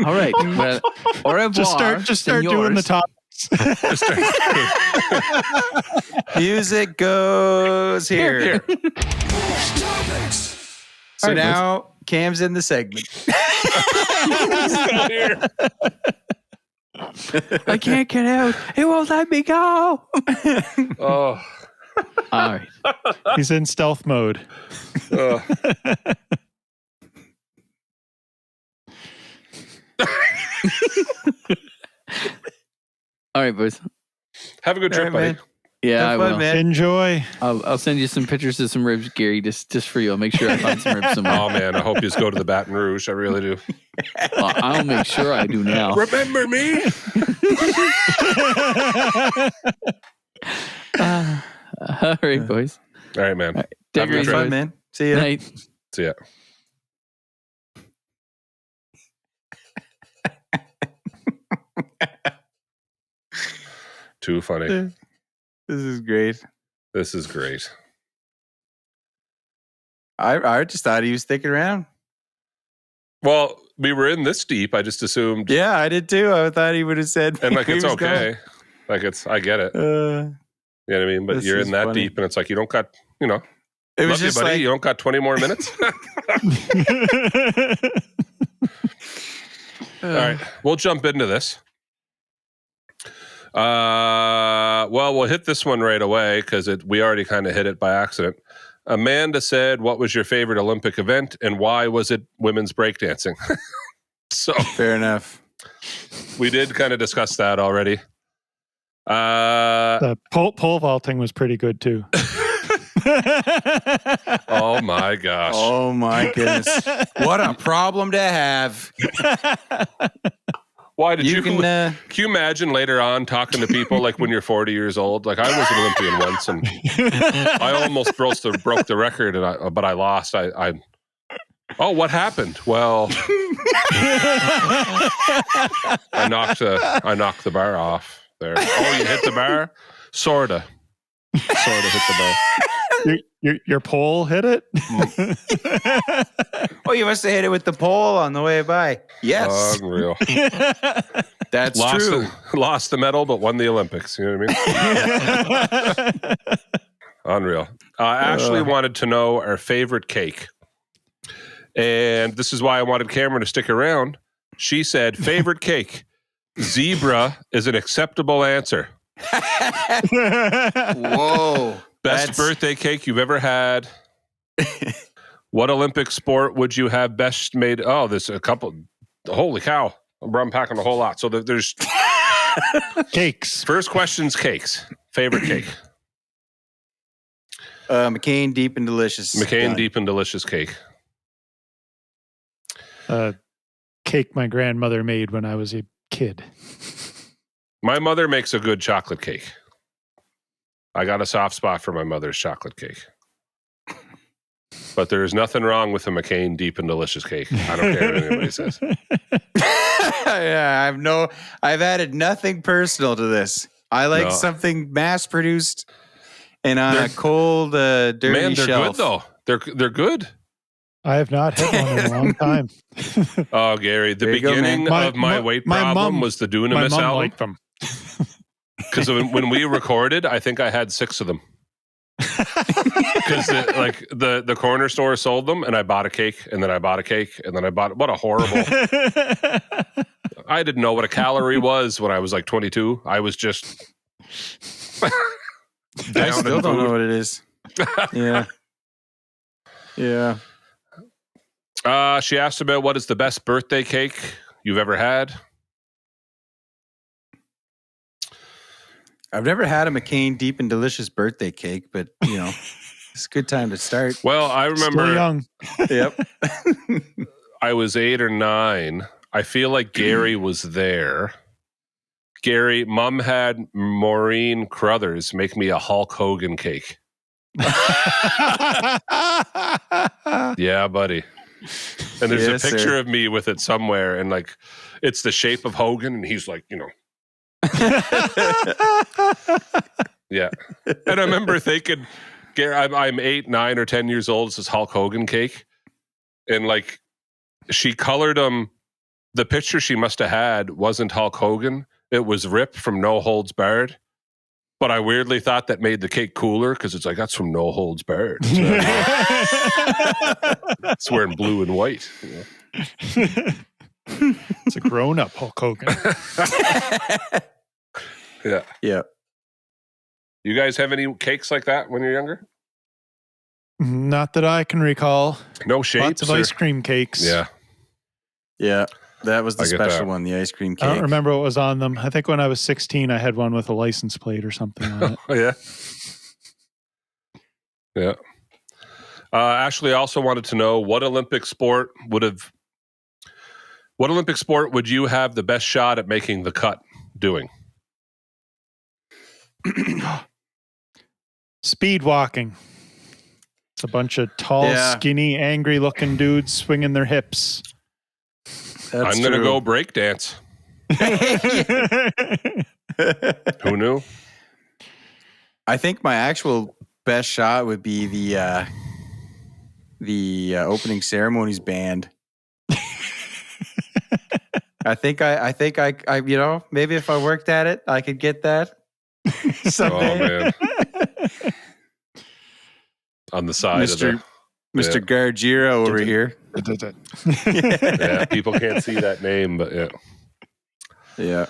All right. Well, au revoir. Just start doing the topics. Music goes here. So All right, now Cam's in the segment. Still here. I can't get out. It won't let me go. Oh. All right. He's in stealth mode. Oh. All right, boys. Have a good trip, All right, buddy. man. Yeah, Have I fun, will. man. Enjoy. I'll send you some pictures of some ribs, Gary, just for you. I'll make sure I find some ribs somewhere. Oh man, I hope you just go to the Baton Rouge. I really do. I'll make sure I do now. Remember me? All right, boys. All right, man. Take Have a it good easy, trip. Fun, boys. man. See ya. Night. See ya. Too funny. This is great. This is great. I just thought he was sticking around. Well, we were in this deep. I just assumed, Yeah, I did too. I thought he would have said, and like he it's was okay. Like it's, I get it. going. You know what I mean? But This you're is in that funny. deep, and it's like you don't got, you know, It was love you, just buddy. like, You don't got 20 more minutes. All right, we'll jump into this. Well, we'll hit this one right away because we already kind of hit it by accident. Amanda said, "What was your favorite Olympic event, and why was it women's breakdancing?" So fair enough. we did kind of discuss that already. The pole vaulting was pretty good too. Oh my gosh. Oh my goodness. What a problem to have. Why did you can, can you imagine later on talking to people like when you're 40 years old? Like I was an Olympian once and I almost broke the record but I lost. Oh, what happened? Well, I knocked the bar off there. Oh, you hit the bar? Sorta hit the bar. Your pole hit it? Oh, you must have hit it with the pole on the way by. Yes. Unreal. That's true. Lost the medal, but won the Olympics. You know what I mean? Unreal. Ashley wanted to know our favorite cake. And this is why I wanted Cameron to stick around. She said, favorite cake. Zebra is an acceptable answer. Whoa. Best birthday cake you've ever had. What Olympic sport would you have best made? Oh, there's a couple. Holy cow. I'm unpacking a whole lot. So there's Cakes. first question's cakes. Favorite cake. McCain Deep and Delicious. McCain Done. Deep and Delicious cake. Cake my grandmother made when I was a kid. My mother makes a good chocolate cake. I got a soft spot for my mother's chocolate cake. But there is nothing wrong with a McCain Deep and Delicious cake. I don't care what anybody says. Yeah, I've added nothing personal to this. I like something mass produced and on a cold, dirty Man, they're shelf. good though. They're good. I have not had one in a long time. Oh, Gary, the There you go, beginning man. of my weight my problem mom- was the My Dunamis mom album. liked them. Because when we recorded, I think I had 6 of them. Because the corner store sold them, and I bought a cake, and then I bought a cake, and then I bought. What a horrible! I didn't know what a calorie was when I was like 22. I was just. I down still in don't know food. what it is. Yeah. Yeah. She asked about what is the best birthday cake you've ever had. I've never had a McCain Deep and Delicious birthday cake, but it's a good time to start. Well, I Still remember young. Yep. I was 8 or 9. I feel like Gary was there. Gary, Mom had Maureen Crothers make me a Hulk Hogan cake. Yeah, buddy. And there's Yes, a picture sir. of me with it somewhere, and like it's the shape of Hogan, and he's like, yeah. And I remember thinking, Gary, I'm 8, 9, or 10 years old. It's this Hulk Hogan cake, and like she colored him. The picture she must have had wasn't Hulk Hogan. It was Rip from No Holds Barred. But I weirdly thought that made the cake cooler because it's like, that's from No Holds Barred. It's wearing blue and white. You know? It's a grown-up Hulk Hogan. Yeah. Yeah. You guys have any cakes like that when you're younger? Not that I can recall. No shapes? Lots of ice cream cakes. Yeah. Yeah. That was the I get special that. one, the ice cream I cake. don't remember what was on them. I think when I was 16, I had one with a license plate or something on it. Oh, yeah. Yeah. Ashley also wanted to know what Olympic sport would you have the best shot at making the cut doing? Speed walking. It's a bunch of tall, skinny, angry-looking dudes swinging their hips. That's I'm going to true. go break dance. Who knew? I think my actual best shot would be the opening ceremonies band. I think I you know, maybe if I worked at it, I could get that someday. Oh, man. On the side of the... Mr. Gargira over here. Yeah, people can't see that name, but yeah. Yeah.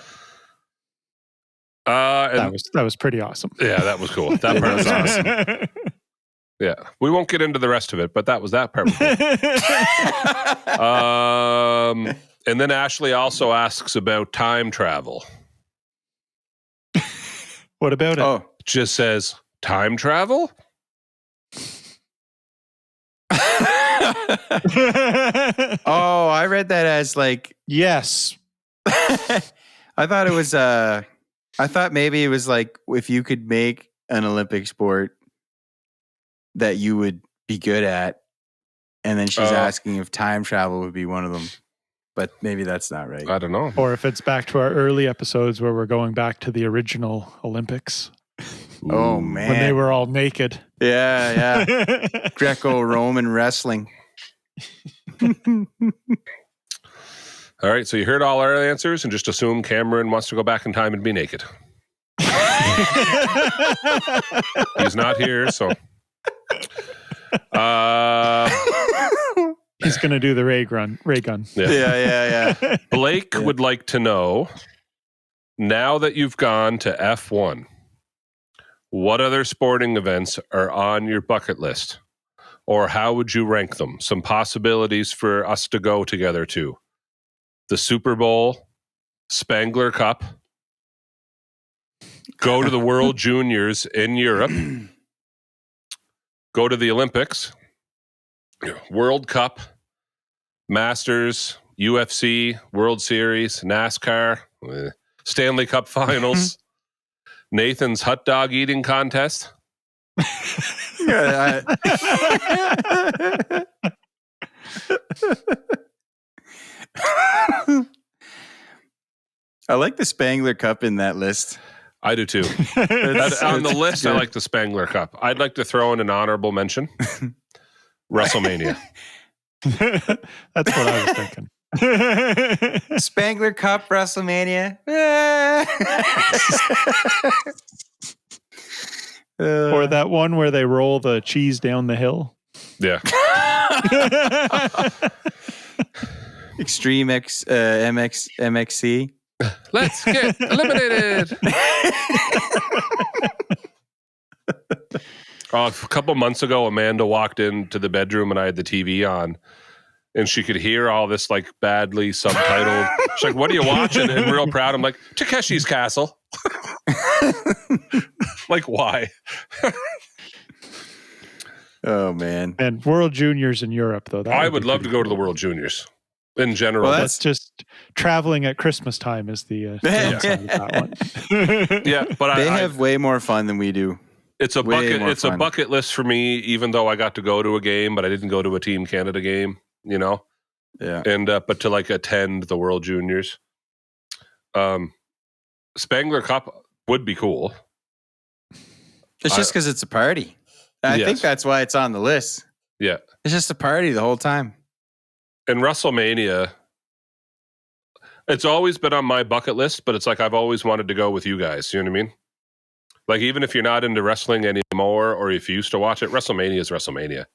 That was pretty awesome. Yeah, that was cool. That part was awesome. Yeah. We won't get into the rest of it, but that was that part. And then Ashley also asks about time travel. What about it? Oh. Just says, time travel? Oh, I read that as like yes. I thought it was I thought maybe it was like if you could make an Olympic sport that you would be good at, and then she's asking if time travel would be one of them. But maybe that's not right. I don't know. Or if it's back to our early episodes where we're going back to the original Olympics. Oh man. When they were all naked. Yeah. Greco-Roman wrestling. All right, so you heard all our answers and just assume Cameron wants to go back in time and be naked. He's not here, so... He's going to do the Rae Gunn. Yeah. Blake would like to know, now that you've gone to F1, what other sporting events are on your bucket list? Or how would you rank them? Some possibilities for us to go together to. The Super Bowl, Spangler Cup, go to the World Juniors in Europe, go to the Olympics, World Cup, Masters, UFC, World Series, NASCAR, Stanley Cup Finals, Nathan's hot dog eating contest. I like the Spangler Cup in that list. I do too. On the list, I like the Spangler Cup. I'd like to throw in an honorable mention. WrestleMania. That's what I was thinking. Spangler Cup, WrestleMania. Or that one where they roll the cheese down the hill. Yeah. Extreme MXC. Let's get eliminated. A couple months ago, Amanda walked into the bedroom and I had the TV on, and she could hear all this like badly subtitled. She's like, "What are you watching?" And real proud. I'm like, "Takeshi's Castle." Like, why? Oh man! And World Juniors in Europe, though. I would love to go to the World Juniors in general. Well, that's just traveling at Christmas time is the downside of that one. Yeah, but they have way more fun than we do. It's a bucket. It's a bucket list for me. Even though I got to go to a game, but I didn't go to a Team Canada game. You know. Yeah. And but to like attend the World Juniors, Spangler Cup would be cool. It's just because it's a party. I think that's why it's on the list. Yeah. It's just a party the whole time. And WrestleMania, it's always been on my bucket list, but it's like I've always wanted to go with you guys. You know what I mean? Like, even if you're not into wrestling anymore, or if you used to watch it, WrestleMania is WrestleMania.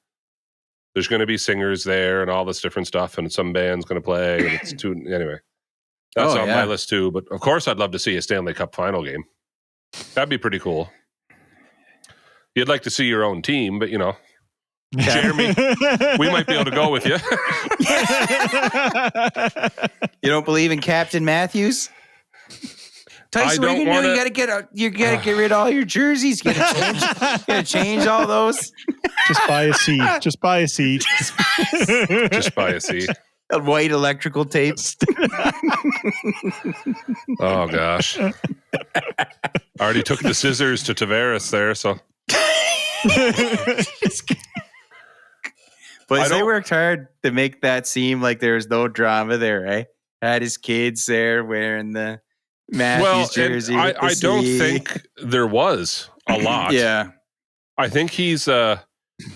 There's going to be singers there and all this different stuff, and some band's going to play. And it's anyway. That's on my list too. But of course, I'd love to see a Stanley Cup final game. That'd be pretty cool. You'd like to see your own team, but Jeremy, we might be able to go with you. You don't believe in Captain Matthews? Tyson, what are you gonna do? You gotta get rid of all your jerseys. You gotta change all those. Just buy a seat. Just buy a seat. Just buy a seat. White electrical tapes. Oh gosh. I already took the scissors to Tavares there, so. But they worked hard to make that seem like there was no drama there, right? Had his kids there wearing the Matthews jersey. I don't think there was a lot. Yeah. I think he's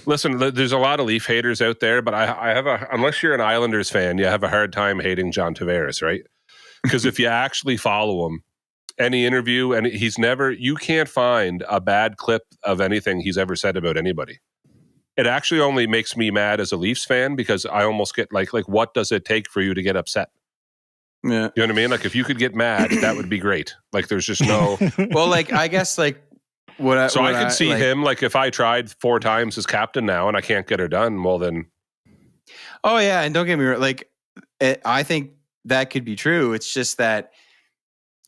listen, there's a lot of Leaf haters out there, but I have unless you're an Islanders fan, you have a hard time hating John Tavares, right? Because if you actually follow him, any interview, and you can't find a bad clip of anything he's ever said about anybody. It actually only makes me mad as a Leafs fan, because I almost get like what does it take for you to get upset? Yeah. You know what I mean? Like, if you could get mad, that would be great. Like, there's just no. Well, like, I guess, like, I could see him, like, if I tried 4 times as captain now and I can't get her done, well then. Oh yeah, and don't get me wrong. Like, I think that could be true. It's just that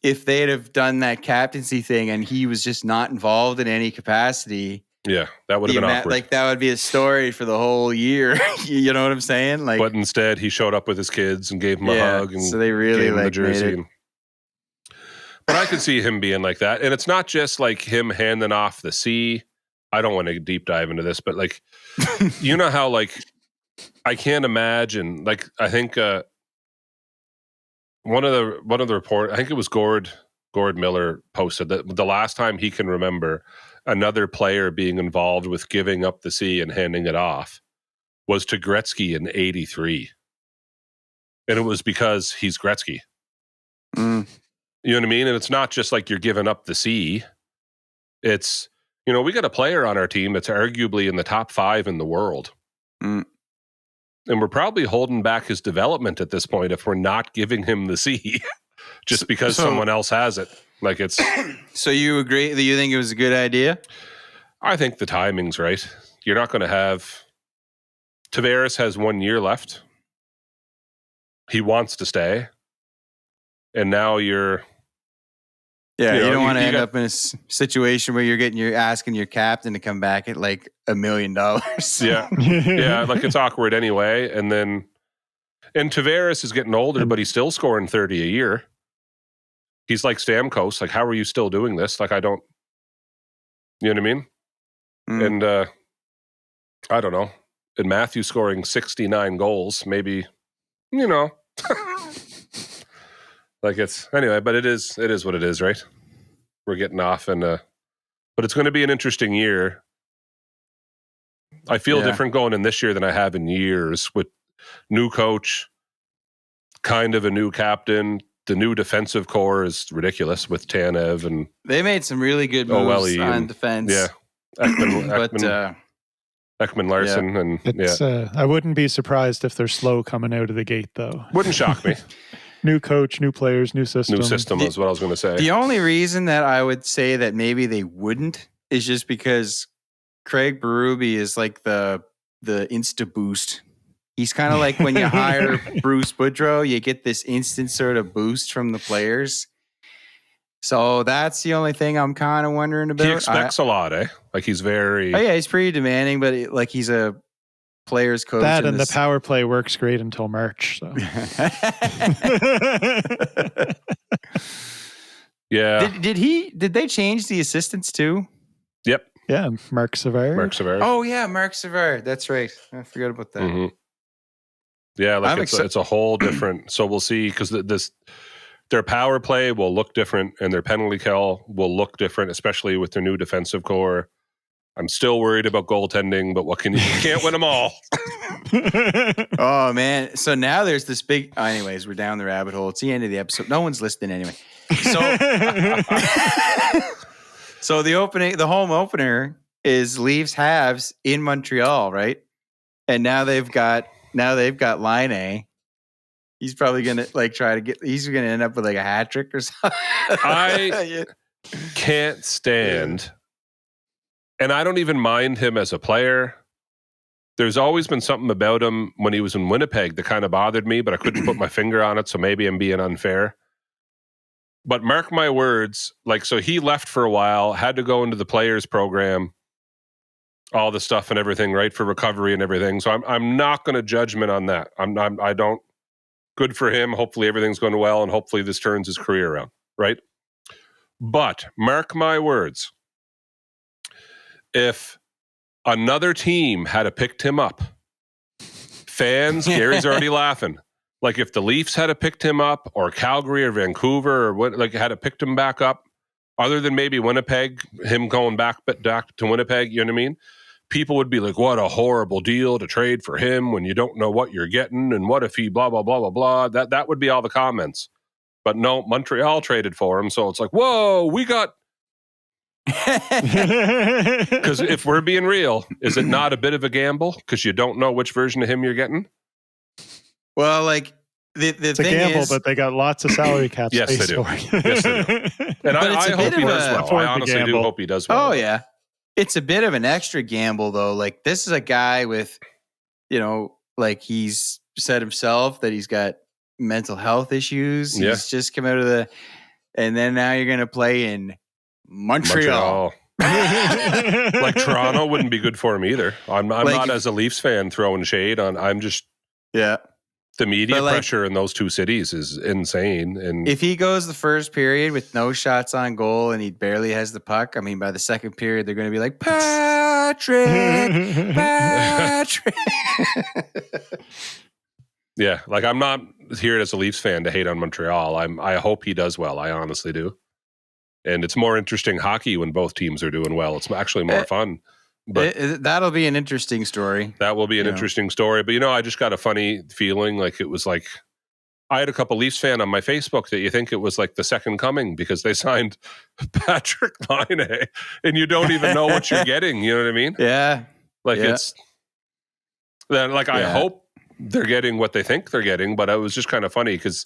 if they'd have done that captaincy thing and he was just not involved in any capacity. Yeah, that would have been awkward. Like, that would be a story for the whole year. You know what I'm saying? Like, but instead, he showed up with his kids and gave him a hug, and so they really gave him the like jersey. But I could see him being like that, and it's not just like him handing off the C. I don't want to deep dive into this, but like, you know how, like, I can't imagine. Like, I think one of the report, I think it was Gord Miller posted that the last time he can remember another player being involved with giving up the C and handing it off was to Gretzky in '83. And it was because he's Gretzky. Mm. You know what I mean? And it's not just like you're giving up the C. It's, we got a player on our team that's arguably in the top 5 in the world. Mm. And we're probably holding back his development at this point if we're not giving him the C just because someone else has it. Like, it's. So you agree that you think it was a good idea? I think the timing's right. You're not going to have. Tavares has 1 year left. He wants to stay. And now you're. Yeah, you don't want to end up in a situation where you're asking your captain to come back at like $1 million. Yeah. Yeah, like, it's awkward anyway. And Tavares is getting older, but he's still scoring 30 a year. He's like Stamkos. Like, how are you still doing this? Like, I don't. You know what I mean? Mm. And I don't know. And Matthew scoring 69 goals, maybe, like, it's anyway. But it is what it is, right? We're getting off, but it's going to be an interesting year. I feel different going in this year than I have in years, with new coach, kind of a new captain. The new defensive core is ridiculous with Tanev, and they made some really good moves on defense. Yeah, Ekman Larson, and it's, I wouldn't be surprised if they're slow coming out of the gate, though. Wouldn't shock me. New coach, new players, new system. New system is what I was going to say. The only reason that I would say that maybe they wouldn't is just because Craig Berube is like the insta boost. He's kind of like when you hire Bruce Boudreau, you get this instant sort of boost from the players. So that's the only thing I'm kind of wondering about. He expects a lot, eh? Like, he's very. Oh yeah, he's pretty demanding, but like, he's a players coach. That and the power play works great until March. So. Yeah. Did they change the assistants too? Yep. Yeah, Mark Savard. Oh yeah, Mark Savard. That's right. I forgot about that. Mm-hmm. Yeah, like, it's a whole different. So we'll see, because their power play will look different and their penalty kill will look different, especially with their new defensive core. I'm still worried about goaltending, but what you can't win them all. Oh man! So now there's this big. Anyways, we're down the rabbit hole. It's the end of the episode. No one's listening anyway. So So the home opener is Leafs Habs in Montreal, right? And now they've got Line A. He's probably gonna he's gonna end up with like a hat trick or something. I can't stand, and I don't even mind him as a player. There's always been something about him when he was in Winnipeg that kind of bothered me, but I couldn't put my finger on it, so maybe I'm being unfair. But mark my words, so he left for a while, had to go into the players program, all the stuff and everything, right, for recovery and everything. So I'm not going to judgment on that. I don't. Good for him. Hopefully everything's going well, and hopefully this turns his career around, right? But mark my words, if another team had picked him up, fans, Gary's already laughing. Like if the Leafs had picked him up, or Calgary or Vancouver, or had picked him back up, other than maybe Winnipeg, him going back to Winnipeg, you know what I mean? People would be like, what a horrible deal to trade for him when you don't know what you're getting, and what if he blah, blah, blah, blah, blah. That would be all the comments. But no, Montreal traded for him, so it's like, whoa, we got... Because if we're being real, is it not a bit of a gamble? Because you don't know which version of him you're getting? Well, it's a gamble, but they got lots of salary cap space. Yes, they do. Yes, they do. And I hope he does well. I honestly do hope he does well. Oh, yeah. It's a bit of an extra gamble, though. This is a guy with, he's said himself that he's got mental health issues. He's just come out of and then now you're going to play in Montreal. Toronto wouldn't be good for him either. I'm not, as a Leafs fan, throwing shade on. I'm just... Yeah. The media pressure in those two cities is insane. And if he goes the first period with no shots on goal and he barely has the puck, I mean, by the second period, they're going to be like, Patrick. Yeah, I'm not here as a Leafs fan to hate on Montreal. I hope he does well. I honestly do. And it's more interesting hockey when both teams are doing well. It's actually more fun. But that'll be an interesting story. That will be an interesting story. But, I just got a funny feeling it was I had a couple Leafs fan on my Facebook that you think it was the second coming because they signed Patrick Laine and you don't even know what you're getting. You know what I mean? Yeah. It's then I hope they're getting what they think they're getting, but it was just kind of funny because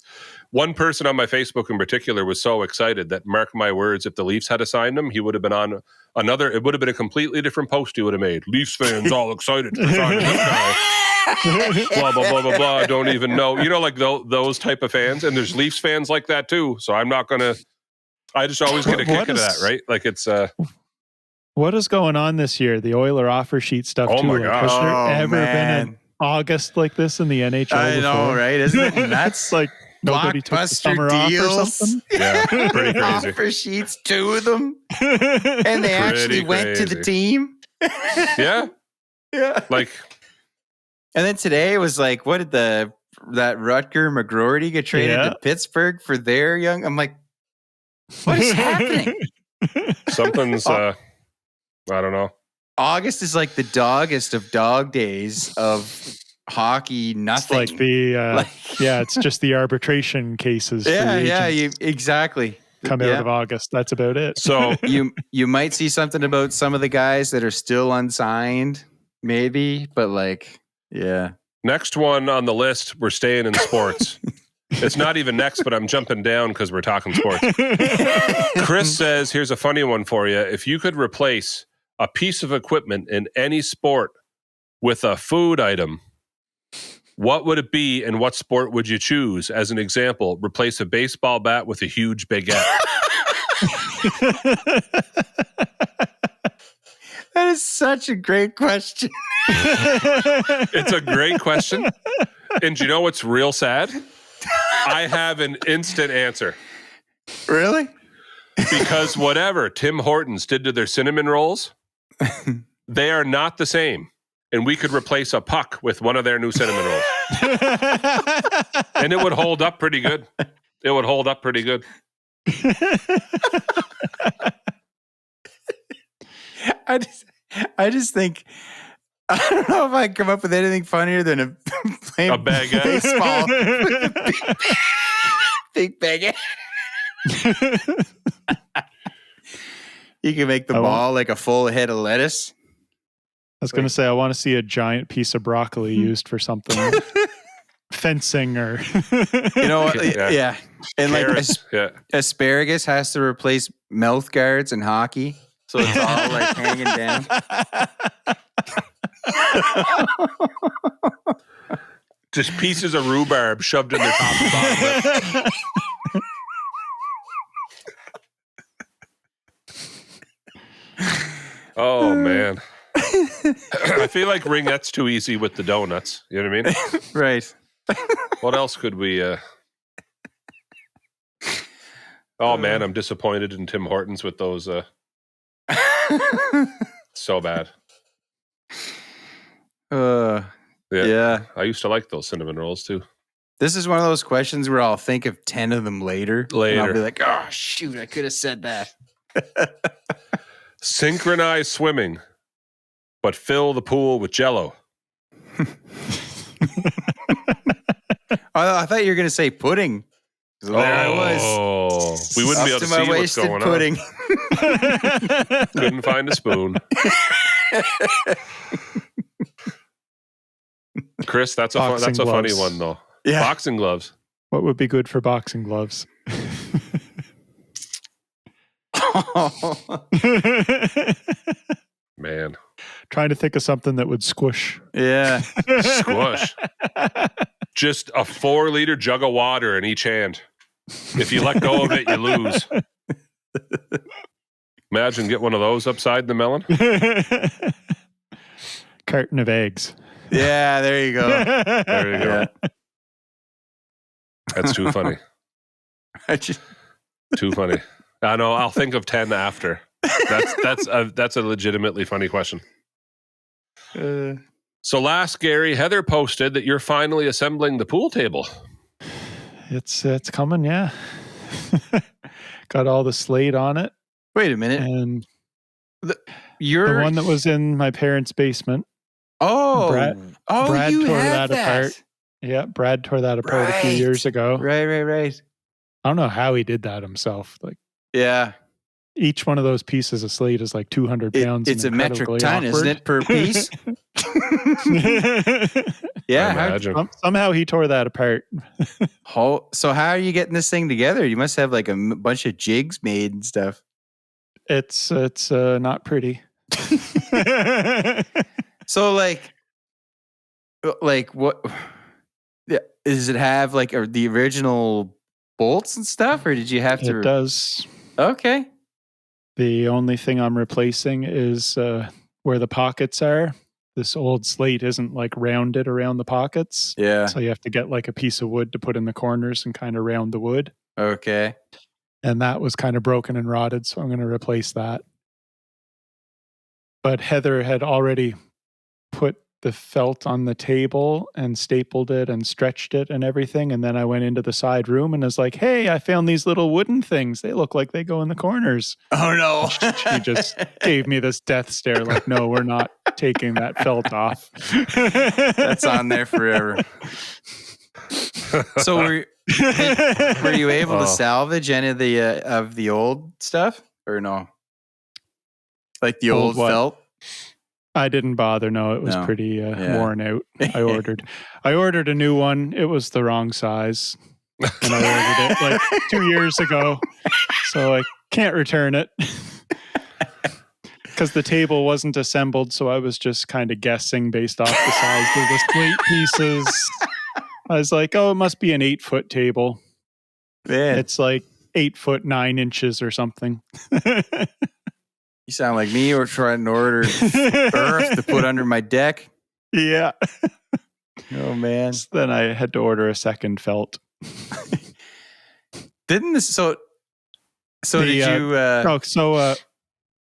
one person on my Facebook in particular was so excited that, mark my words, if the Leafs had assigned him, he would have been on it would have been a completely different post he would have made. Leafs fans all excited for signing this guy. Blah, blah, blah, blah, blah. I don't even know. Those type of fans. And there's Leafs fans like that too. So I'm not going to, I just always get a kick out of that, right? It's... What is going on this year? The Oiler offer sheet stuff too. My gosh. Has there ever been an August like this in the NHL I know, before? right? Isn't it nuts? Nobody took the summer deals. off or something? Yeah, pretty crazy. Offer sheets, 2 of them. And they actually went to the team. Yeah. Yeah. And then today it was what did that Rutger McGroarty get traded to Pittsburgh for their young? I'm like, what is happening? Something's, I don't know. August is the doggest of dog days of hockey. Nothing. It's it's just the arbitration cases. Exactly. Come out of August. That's about it. So you might see something about some of the guys that are still unsigned, maybe, but next one on the list, we're staying in sports. It's not even next, but I'm jumping down because we're talking sports. Chris says, here's a funny one for you. If you could replace a piece of equipment in any sport with a food item, what would it be and what sport would you choose? As an example, replace a baseball bat with a huge baguette. That is such a great question. It's a great question. And you know what's real sad? I have an instant answer. Really? Because whatever Tim Hortons did to their cinnamon rolls, they are not the same. And we could replace a puck with one of their new cinnamon rolls. And it would hold up pretty good. It would hold up pretty good. I just think, I don't know if I can come up with anything funnier than a baguette. Baseball with a big baguette. You can make the ball like a full head of lettuce. I was going to say, I want to see a giant piece of broccoli used for something. Fencing or... You know what? Yeah. And Carrots, asparagus has to replace mouth guards in hockey. So it's all like hanging down. Just pieces of rhubarb shoved in their top and bottom lip. Oh, man. I feel like ringette's too easy with the donuts. You know what I mean? Right. What else could we... Oh, man, I'm disappointed in Tim Hortons with those... So bad. Yeah. I used to like those cinnamon rolls, too. This is one of those questions where I'll think of 10 of them later. And I'll be like, oh, shoot, I could have said that. Synchronized swimming, but fill the pool with Jell-O. I thought you were going to say pudding. So there I was. We wouldn't be able to see what's going pudding. on. Couldn't find a spoon. Chris, that's a funny one, though. Yeah. Boxing gloves. What would be good for boxing gloves? Man. Trying to think of something that would squish. Yeah. Squish. Just a 4-liter jug of water in each hand. If you let go of it, you lose. Imagine get one of those upside the melon. Carton of eggs. Yeah, there you go. There you go. Yeah. That's too funny. Too funny. I know. I'll think of 10 after. That's a legitimately funny question. So last, Gary, Heather posted that you're finally assembling the pool table. It's coming, yeah. Got all the slate on it. Wait a minute. And the one that was in my parents' basement. Oh, Brad you tore have that apart. Yeah, Brad tore that apart a few years ago. Right. I don't know how he did that himself. Like, yeah. Each one of those pieces of slate is like 200 pounds. It's a metric ton, isn't it, per piece? Yeah. Somehow he tore that apart. So how are you getting this thing together? You must have like a bunch of jigs made and stuff. It's not pretty. So like what? Yeah, does it have like the original bolts and stuff, or did you have to? It does. Okay. The only thing I'm replacing is where the pockets are. This old slate isn't like rounded around the pockets. Yeah. So you have to get like a piece of wood to put in the corners and kind of round the wood. Okay. And that was kind of broken and rotted, so I'm going to replace that. But Heather had already put the felt on the table and stapled it and stretched it and everything. And then I went into the side room and was like, hey, I found these little wooden things. They look like they go in the corners. Oh, no. She just gave me this death stare like, no, we're not taking that felt off. That's on there forever. So were you able to salvage any of the old stuff or no? Like the old felt? I didn't bother. No, it was pretty worn out. I ordered a new one. It was the wrong size. And I ordered it like 2 years ago. So I can't return it. Because the table wasn't assembled. So I was just kind of guessing based off the size of the slate pieces. I was like, oh, it must be an 8-foot table. Man. It's like 8 foot 9 inches or something. You sound like me or trying to order earth to put under my deck. Yeah. Oh, man. So then I had to order a second felt. Did you...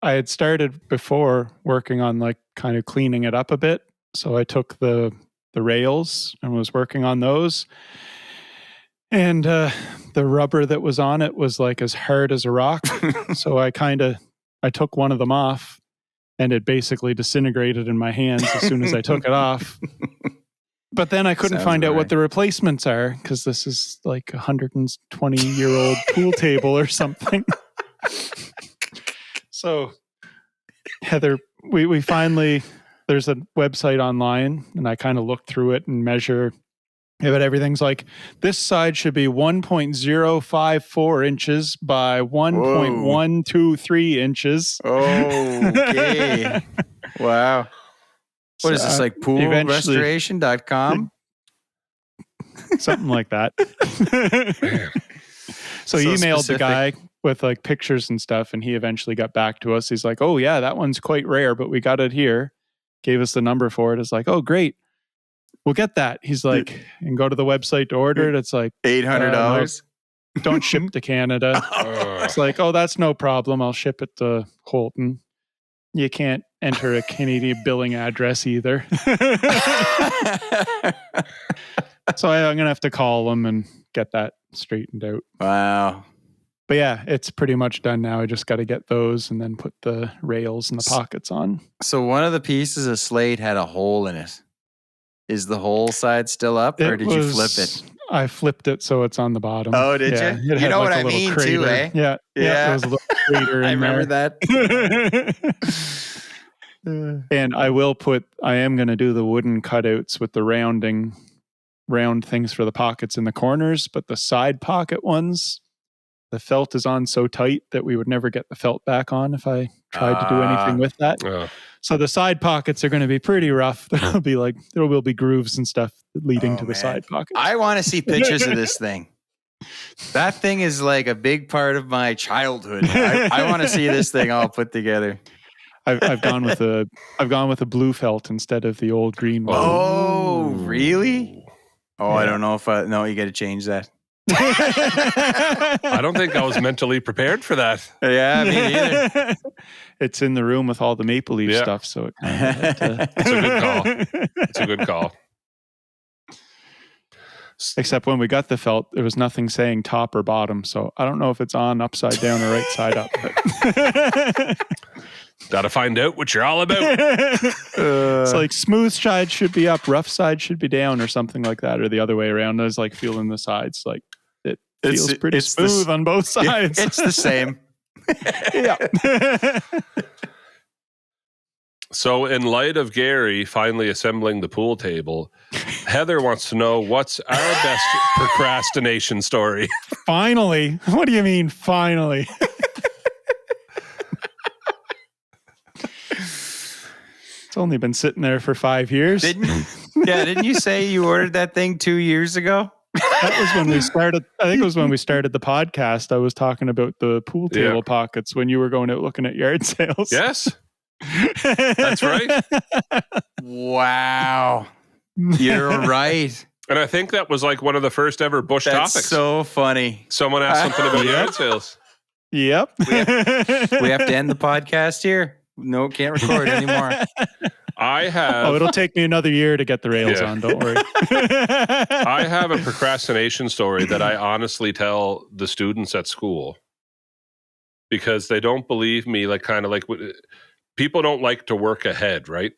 I had started before working on like kind of cleaning it up a bit. So I took the rails and was working on those. And the rubber that was on it was like as hard as a rock. So I took one of them off and it basically disintegrated in my hands as soon as I took it off. But then I couldn't find out what the replacements are because this is like a 120-year-old pool table or something. So Heather, we finally, there's a website online and I kind of looked through it and measure. Yeah, but everything's like, this side should be 1.054 inches by 1.123 inches. Okay. Wow. What is this, like poolrestoration.com? Something like that. So he emailed specific. the guy with like pictures and stuff, and he eventually got back to us. He's like, oh yeah, that one's quite rare, but we got it here. Gave us the number for it. It's like, oh great, we'll get that. He's like, and go to the website to order it. It's like $800. No, don't ship to Canada. It's like, oh, that's no problem. I'll ship it to Holton. You can't enter a Canadian billing address either. So I'm going to have to call them and get that straightened out. Wow. But yeah, it's pretty much done now. I just got to get those and then put the rails and the pockets on. So one of the pieces of slate had a hole in it. Is the whole side still up, or did you flip it? I flipped it so it's on the bottom. Oh, did you? It You had know like what a I little mean crater. too, eh? Yeah. There was a little crater in I remember there. that. And I am going to do the wooden cutouts with the round things for the pockets in the corners, but the side pocket ones, the felt is on so tight that we would never get the felt back on if I tried to do anything with that. So the side pockets are going to be pretty rough. There will be grooves and stuff leading to the side pockets. I want to see pictures of this thing. That thing is like a big part of my childhood. I want to see this thing all put together. I've gone with a blue felt instead of the old green one. Oh, really? Oh, yeah. I don't know if no, you got to change that. I don't think I was mentally prepared for that. Yeah, me neither. It's in the room with all the maple leaf stuff, so it kind of it's a good call. It's a good call. Except when we got the felt, there was nothing saying top or bottom, so I don't know if it's on upside down or right side up. Got to find out what you're all about. It's like smooth side should be up, rough side should be down, or something like that, or the other way around. I was like feeling the sides, like it feels pretty smooth on both sides. It's the same. Yeah. So in light of Gary finally assembling the pool table, Heather wants to know, what's our best procrastination story? Finally? What do you mean finally? It's only been sitting there for 5 years. Didn't you say you ordered that thing 2 years ago? That was when we started. I think it was when we started the podcast. I was talking about the pool table pockets when you were going out looking at yard sales. Yes. That's right. Wow. You're right. And I think that was like one of the first ever Bush That's topics. So funny. Someone asked something about yard sales. Yep. We have to end the podcast here. No, can't record anymore. I have. Oh, it'll take me another year to get the rails on. Don't worry. I have a procrastination story that I honestly tell the students at school because they don't believe me. Like, kind of like people don't like to work ahead, right?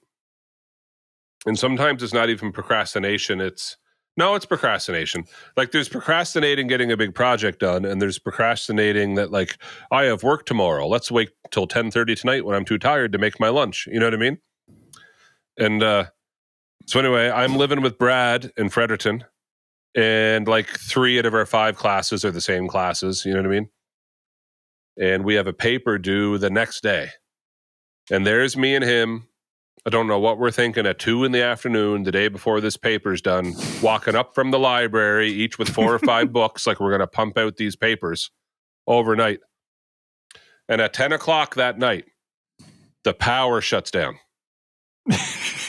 And sometimes it's not even procrastination. It's procrastination. Like, there's procrastinating getting a big project done, and there's procrastinating that, like, I have work tomorrow. Let's wait till 10:30 tonight when I'm too tired to make my lunch. You know what I mean? And so anyway, I'm living with Brad in Fredericton, and like 3 out of our 5 classes are the same classes. You know what I mean? And we have a paper due the next day. And there's me and him. I don't know what we're thinking at 2 p.m, the day before this paper's done, walking up from the library, each with 4 or 5 books, like we're going to pump out these papers overnight. And at 10 o'clock that night, the power shuts down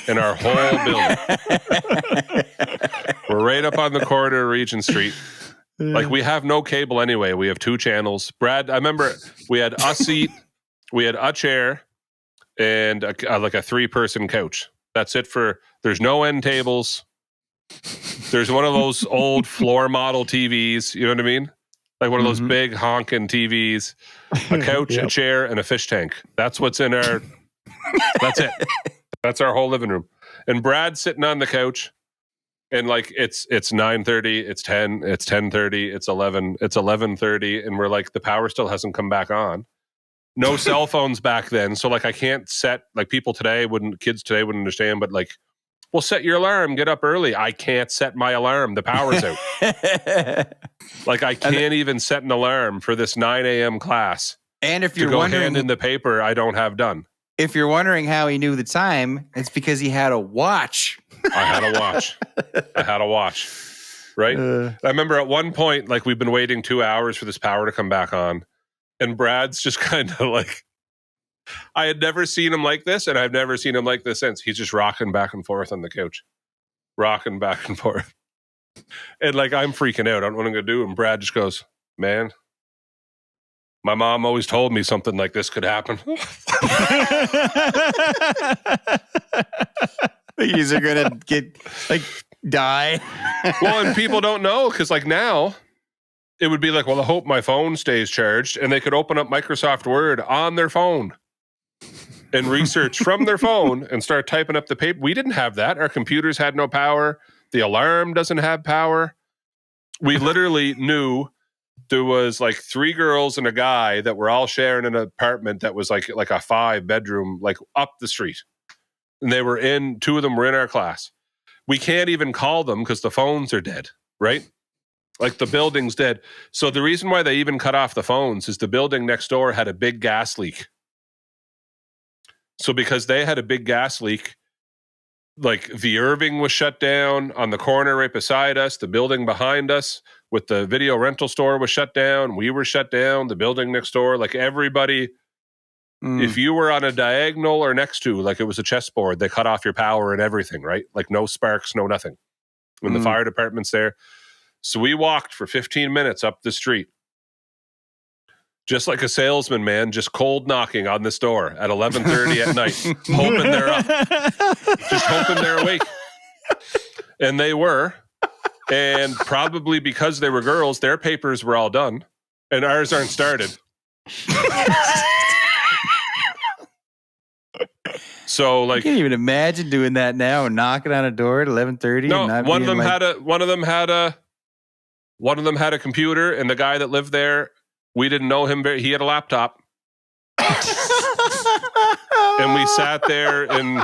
in our whole building. We're right up on the corner of Regent Street. Like, we have no cable anyway. We have 2 channels. Brad, I remember we had a seat, we had a chair, and like a 3-person couch. That's it there's no end tables. There's one of those old floor model TVs, you know what I mean? Like one of those big honking TVs, a couch, a chair, and a fish tank. That's what's in our, that's it. That's our whole living room. And Brad's sitting on the couch, and like it's 9:30, it's 10, it's 10:30, it's 11, it's 11:30, and we're like, the power still hasn't come back on. No cell phones back then. So like I can't set, like kids today wouldn't understand, but like, well, set your alarm, get up early. I can't set my alarm. The power's out. Like I can't even set an alarm for this 9 a.m. class. And if to you're go wondering, hand in the paper I don't have done. If you're wondering how he knew the time, it's because he had a watch. I had a watch. Right? I remember at one point, like we've been waiting 2 hours for this power to come back on. And Brad's just kind of like, I had never seen him like this, and I've never seen him like this since. He's just rocking back and forth on the couch. Rocking back and forth. And like, I'm freaking out. I don't know what I'm going to do. And Brad just goes, man, my mom always told me something like this could happen. These are going to get, like, die. Well, and people don't know, because like now, it would be like, well, I hope my phone stays charged, and they could open up Microsoft Word on their phone and research from their phone and start typing up the paper. We didn't have that. Our computers had no power. The alarm doesn't have power. We literally knew there was like 3 girls and a guy that were all sharing an apartment that was like a 5-bedroom, like up the street. And 2 of them were in our class. We can't even call them because the phones are dead, right? Like the building's dead. So the reason why they even cut off the phones is the building next door had a big gas leak. So because they had a big gas leak, like the Irving was shut down on the corner right beside us. The building behind us with the video rental store was shut down. We were shut down. The building next door, like everybody, if you were on a diagonal or next to, like it was a chessboard, they cut off your power and everything, right? Like no sparks, no nothing. When the fire department's there. So we walked for 15 minutes up the street. Just like a salesman, man, just cold knocking on this door at 11:30 at night, hoping they're up. Just hoping they're awake. And they were. And probably because they were girls, their papers were all done. And ours aren't started. So like, I can't even imagine doing that now and knocking on a door at 11:30. No, and not one of them being had a computer, and the guy that lived there, we didn't know him. He had a laptop, and we sat there, and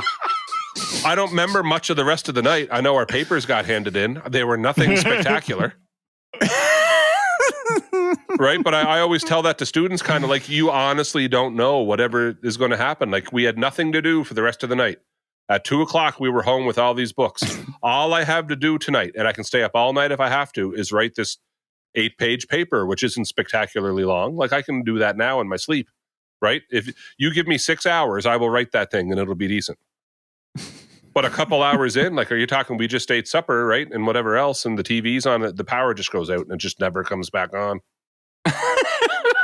I don't remember much of the rest of the night. I know our papers got handed in; they were nothing spectacular. Right, but I always tell that to students, kind of like, you honestly don't know whatever is going to happen. Like we had nothing to do for the rest of the night. At 2:00, we were home with all these books. All I have to do tonight, and I can stay up all night if I have to, is write this 8-page paper, which isn't spectacularly long. Like I can do that now in my sleep, right? If you give me 6 hours, I will write that thing and it'll be decent. But a couple hours in, like, are you talking, we just ate supper, right? And whatever else, and the TV's on, the power just goes out and it just never comes back on.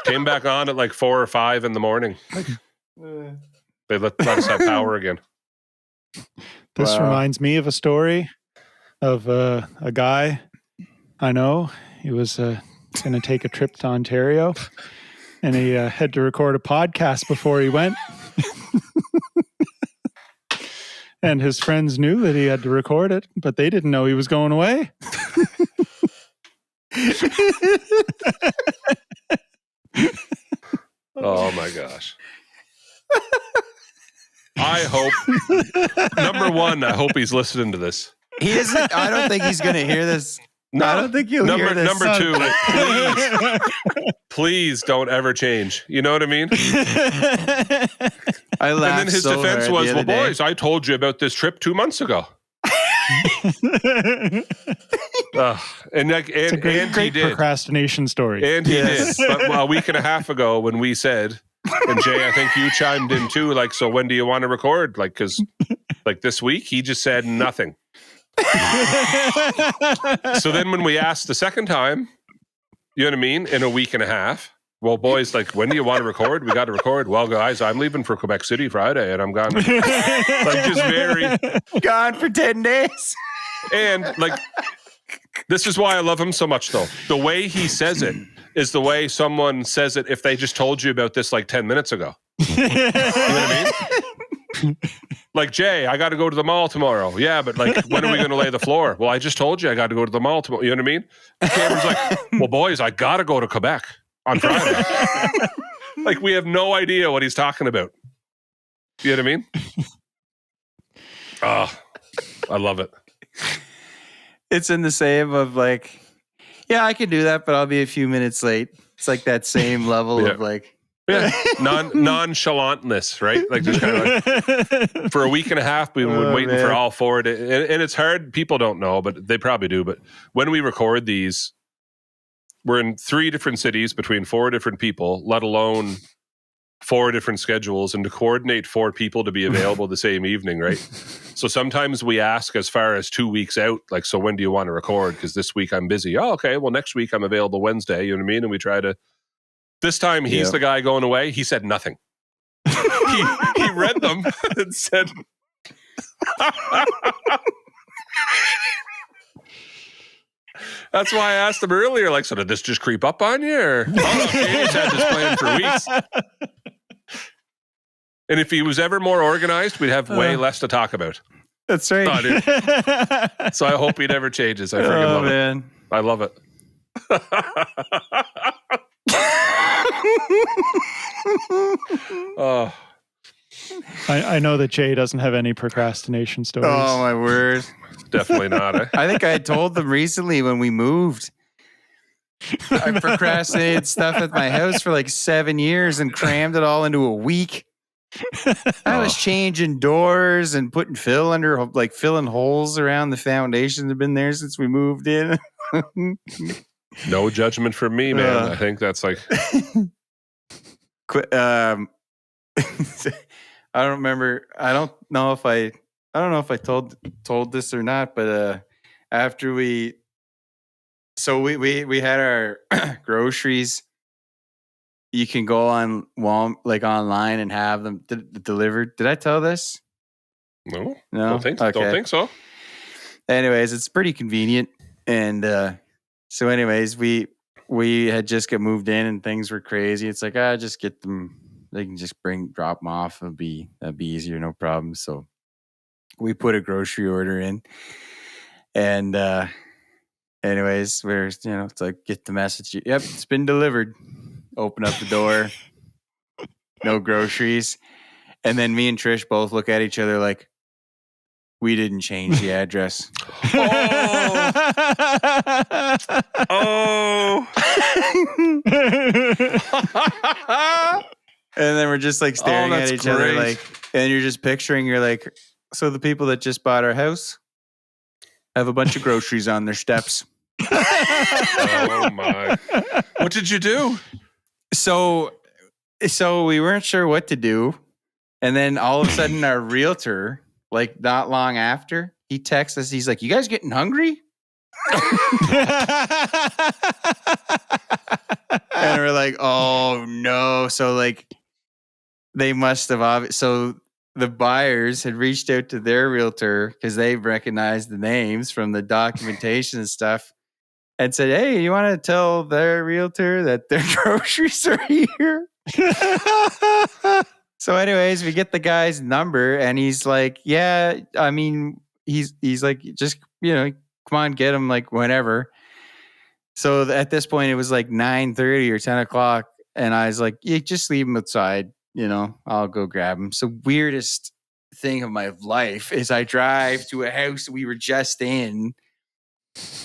Came back on at like 4 or 5 in the morning. They let us have power again. This reminds me of a story of a guy I know. He was going to take a trip to Ontario, and he had to record a podcast before he went. And his friends knew that he had to record it, but they didn't know he was going away. Oh my gosh. I hope, number one, I hope he's listening to this. He isn't. I don't think he's going to hear this. No, I don't think he'll hear this. Number 2, please don't ever change. You know what I mean? I laughed. And then his so defense hard was, the well, other day. boys, I told you about this trip 2 months ago. And It's a great he did. procrastination story. And he did. But a week and a half ago when we said, and Jay, I think you chimed in too, like, so when do you want to record? Like, because like this week, he just said nothing. So then when we asked the second time, you know what I mean, in a week and a half, well, boys, like, when do you want to record? We got to record. Well, guys, I'm leaving for Quebec City Friday, and I'm gone. Like, just very gone for 10 days. And like, this is why I love him so much, though. The way he says it is the way someone says it if they just told you about this like 10 minutes ago. You know what I mean? Like, Jay, I got to go to the mall tomorrow. Yeah, but like, when are we going to lay the floor? Well, I just told you I got to go to the mall tomorrow. You know what I mean? Cameron's like, well, boys, I got to go to Quebec on Friday. Like we have no idea what he's talking about. You know what I mean? Oh, I love it. It's in the same of like, yeah, I can do that, but I'll be a few minutes late. It's like that same level Yeah. of like, Yeah, nonchalantness, right? Like just kind of like for a week and a half, we've been waiting for all four to, and it's hard. People don't know, but they probably do. But when we record these, we're in 3 different cities between 4 different people, let alone 4 different schedules, and to coordinate 4 people to be available the same evening, right? So sometimes we ask as far as 2 weeks out, like, so when do you want to record? Because this week I'm busy. Oh, okay. Well, next week I'm available Wednesday. You know what I mean? And we try to. This time he's the guy going away. He said nothing. he read them and said. That's why I asked him earlier, like, so did this just creep up on you? Or, oh, no, Jamie's had this plan for weeks. And if he was ever more organized, we'd have way less to talk about. That's right. Oh, dude. So I hope he never changes. I freaking love it. I love it. Oh. I know that Jay doesn't have any procrastination stories. Oh my word. Definitely not. I think I told them recently when we moved. I procrastinated stuff at my house for like 7 years and crammed it all into a week. I was changing doors and putting fill under, like filling holes around the foundation that have been there since we moved in. No judgment from me, man. I think that's like. I don't remember. I don't know if I told this or not, but after we had our groceries. You can go on online and have them delivered. Did I tell this? No. Don't think so. Anyways, it's pretty convenient, and so anyways, we had just got moved in and things were crazy. It's like just get them. They can just drop them off. That'd be easier, no problem. So we put a grocery order in, and anyways, it's like get the message. Yep, it's been delivered. Open up the door. No groceries. And then me and Trish both look at each other like, we didn't change the address. Oh. And then we're just like staring at each other like, and you're just picturing, you're like, so the people that just bought our house have a bunch of groceries on their steps. Oh my. What did you do? So we weren't sure what to do. And then all of a sudden our realtor, like not long after, he texts us. He's like, you guys getting hungry? And we're like, oh no. So like they must have, so the buyers had reached out to their realtor because they recognized the names from the documentation and stuff. And said, hey, you want to tell their realtor that their groceries are here? So anyways, we get the guy's number and he's like, yeah, I mean, he's like, just, come on, get him like whenever. So at this point, it was like 9:30 or 10 o'clock. And I was like, yeah, just leave him outside. I'll go grab him. So weirdest thing of my life is I drive to a house we were just in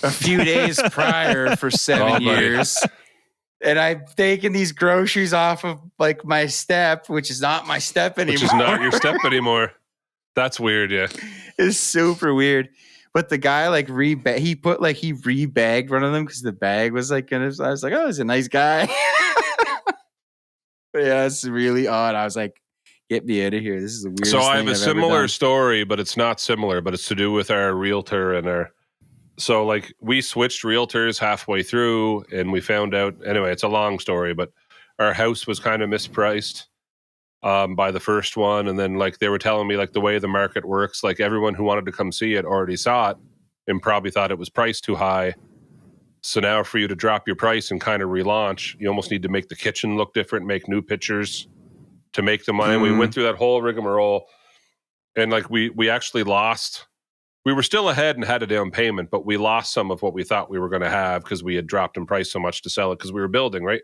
a few days prior for 7 years. And I've taken these groceries off of like my step, which is not my step anymore. Which is not your step anymore. That's weird, yeah. It's super weird. But the guy like he rebagged one of them because the bag was like, I was like, oh, he's a nice guy. But yeah, it's really odd. I was like, get me out of here. This is the weirdest thing I have a similar done. story, but it's not similar, but it's to do with our realtor and our. So like we switched realtors halfway through and we found out, anyway, it's a long story, but our house was kind of mispriced by the first one. And then like they were telling me like the way the market works, like everyone who wanted to come see it already saw it and probably thought it was priced too high. So now for you to drop your price and kind of relaunch, you almost need to make the kitchen look different, make new pictures to make the money. We went through that whole rigmarole and like we actually lost. We were still ahead and had a down payment, but we lost some of what we thought we were going to have because we had dropped in price so much to sell it because we were building, right?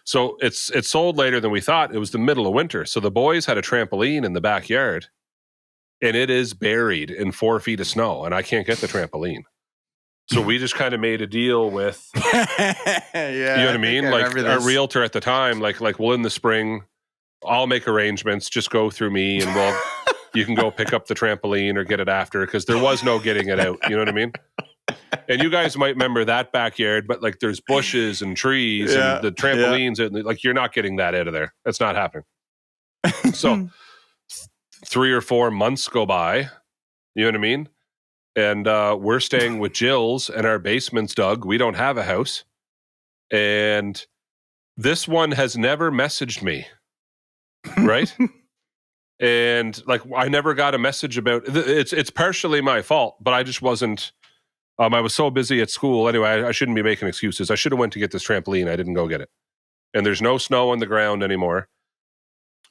So it sold later than we thought. It was the middle of winter. So the boys had a trampoline in the backyard, and it is buried in 4 feet of snow, and I can't get the trampoline. So we just kind of made a deal with, you know what I mean? Like our realtor at the time, like, well, in the spring, I'll make arrangements. Just go through me, and you can go pick up the trampoline or get it after, because there was no getting it out. You know what I mean? And you guys might remember that backyard, but like there's bushes and trees and the trampolines, and like you're not getting that out of there. That's not happening. So 3 or 4 months go by. You know what I mean? And we're staying with Jill's, and our basement's dug. We don't have a house. And this one has never messaged me. Right? And like I never got a message about it's partially my fault, but I just wasn't I was so busy at school. Anyway, I shouldn't be making excuses. I should have went to get this trampoline. I didn't go get it. And there's no snow on the ground anymore.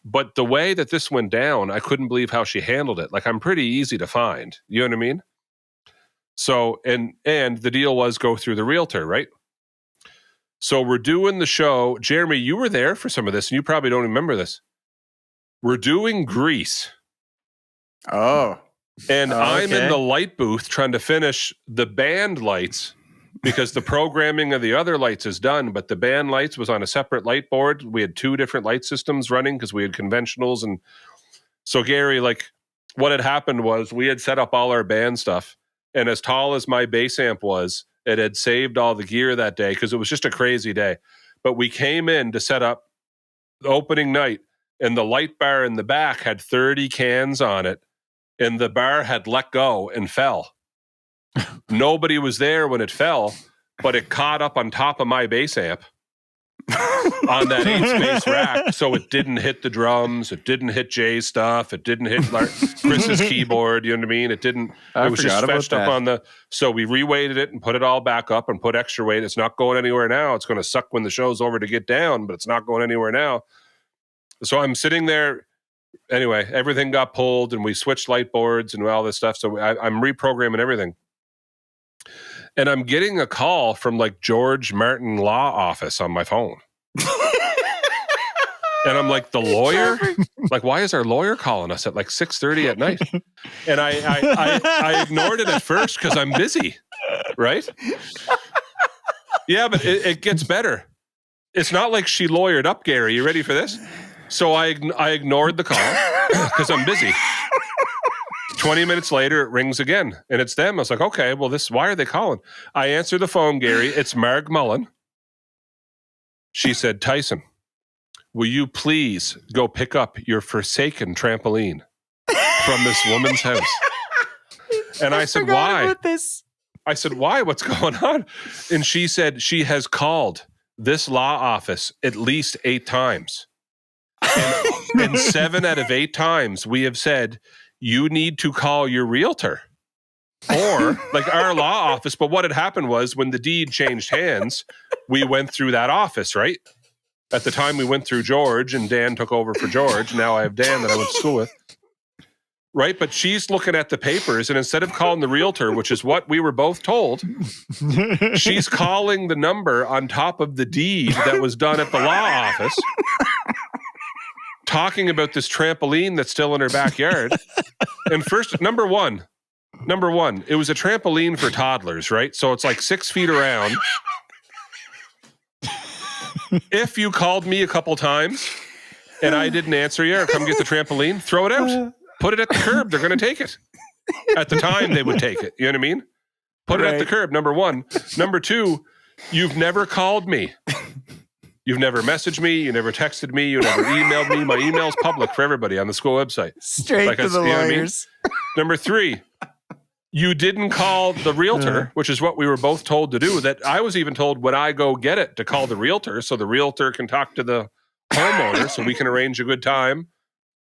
But the way that this went down, I couldn't believe how she handled it. Like, I'm pretty easy to find. You know what I mean? So, and the deal was go through the realtor, right? So we're doing the show. Jeremy, you were there for some of this, and you probably don't remember this. We're doing Grease. Oh. And I'm in the light booth trying to finish the band lights because the programming of the other lights is done, but the band lights was on a separate light board. We had 2 different light systems running because we had conventionals. And so, Gary, like what had happened was we had set up all our band stuff. And as tall as my bass amp was, it had saved all the gear that day because it was just a crazy day. But we came in to set up the opening night, and the light bar in the back had 30 cans on it. And the bar had let go and fell. Nobody was there when it fell, but it caught up on top of my bass amp on that 8-space rack. So it didn't hit the drums. It didn't hit Jay's stuff. It didn't hit Chris's keyboard. You know what I mean? It didn't. It was just fetched up on the. So we reweighted it and put it all back up and put extra weight. It's not going anywhere now. It's going to suck when the show's over to get down, but it's not going anywhere now. So I'm sitting there. Anyway, everything got pulled and we switched light boards and all this stuff. So I'm reprogramming everything. And I'm getting a call from like George Martin Law Office on my phone. And I'm like, the lawyer? Like, why is our lawyer calling us at like 6:30 at night? And I ignored it at first because I'm busy, right? Yeah, but it gets better. It's not like she lawyered up, Gary. You ready for this? So I ignored the call because I'm busy. 20 minutes later, it rings again, and it's them. I was like, okay, well, why are they calling? I answer the phone, Gary. It's Marg Mullen. She said, Tyson, will you please go pick up your forsaken trampoline from this woman's house? And I said, why? I said, why? What's going on? And she said she has called this law office at least 8 times. And 7 out of 8 times we have said, you need to call your realtor or like our law office. But what had happened was when the deed changed hands, we went through that office, right? At the time we went through George and Dan took over for George. Now I have Dan that I went to school with. Right? But she's looking at the papers, and instead of calling the realtor, which is what we were both told, she's calling the number on top of the deed that was done at the law office, talking about this trampoline that's still in her backyard. And first, number one, it was a trampoline for toddlers, right? So it's like 6 feet around. If you called me a couple times and I didn't answer you or come get the trampoline, throw it out. Put it at the curb. They're going to take it. At the time, they would take it. You know what I mean? Put it at the curb, number 1. Number 2, you've never called me. You've never messaged me. You never texted me. You never emailed me. My email's public for everybody on the school website. Straight to the lawyers. I mean? Number 3, you didn't call the realtor, which is what we were both told to do. That I was even told when I go get it to call the realtor so the realtor can talk to the homeowner so we can arrange a good time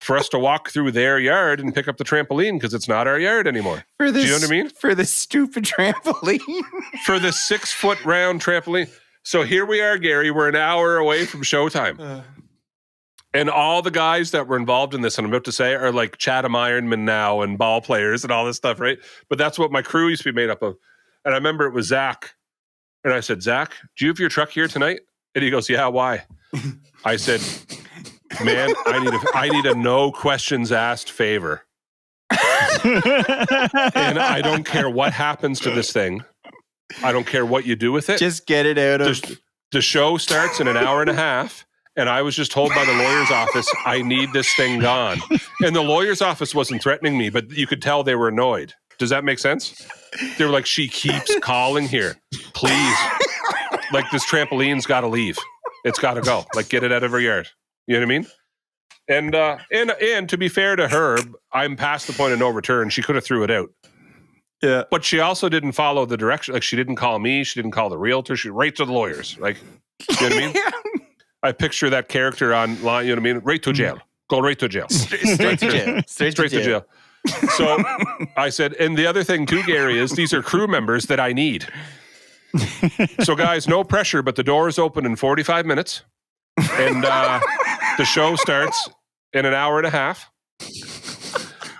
for us to walk through their yard and pick up the trampoline because it's not our yard anymore. Do you know what I mean? For the stupid trampoline. For the 6-foot round trampoline. So here we are, Gary. We're an hour away from showtime. And all the guys that were involved in this, and I'm about to say, are like Chatham Ironman now and ball players and all this stuff, right? But that's what my crew used to be made up of. And I remember it was Zach. And I said, Zach, do you have your truck here tonight? And he goes, yeah, why? I said, man, I need a no questions asked favor. And I don't care what happens to this thing. I don't care what you do with it. Just get it out of... The show starts in an hour and a half, and I was just told by the lawyer's office, I need this thing gone. And the lawyer's office wasn't threatening me, but you could tell they were annoyed. Does that make sense? They were like, she keeps calling here. Please. Like, this trampoline's got to leave. It's got to go. Like, get it out of her yard. You know what I mean? And to be fair to her, I'm past the point of no return. She could have threw it out. Yeah. But she also didn't follow the direction. Like, she didn't call me. She didn't call the realtor. She right to the lawyers. Like, you know what I mean? I picture that character online, you know what I mean? Right to jail. Go right to jail. Straight to jail. Straight to jail. So I said, and the other thing too, Gary, is these are crew members that I need. So guys, no pressure, but the doors open in 45 minutes. And the show starts in an hour and a half.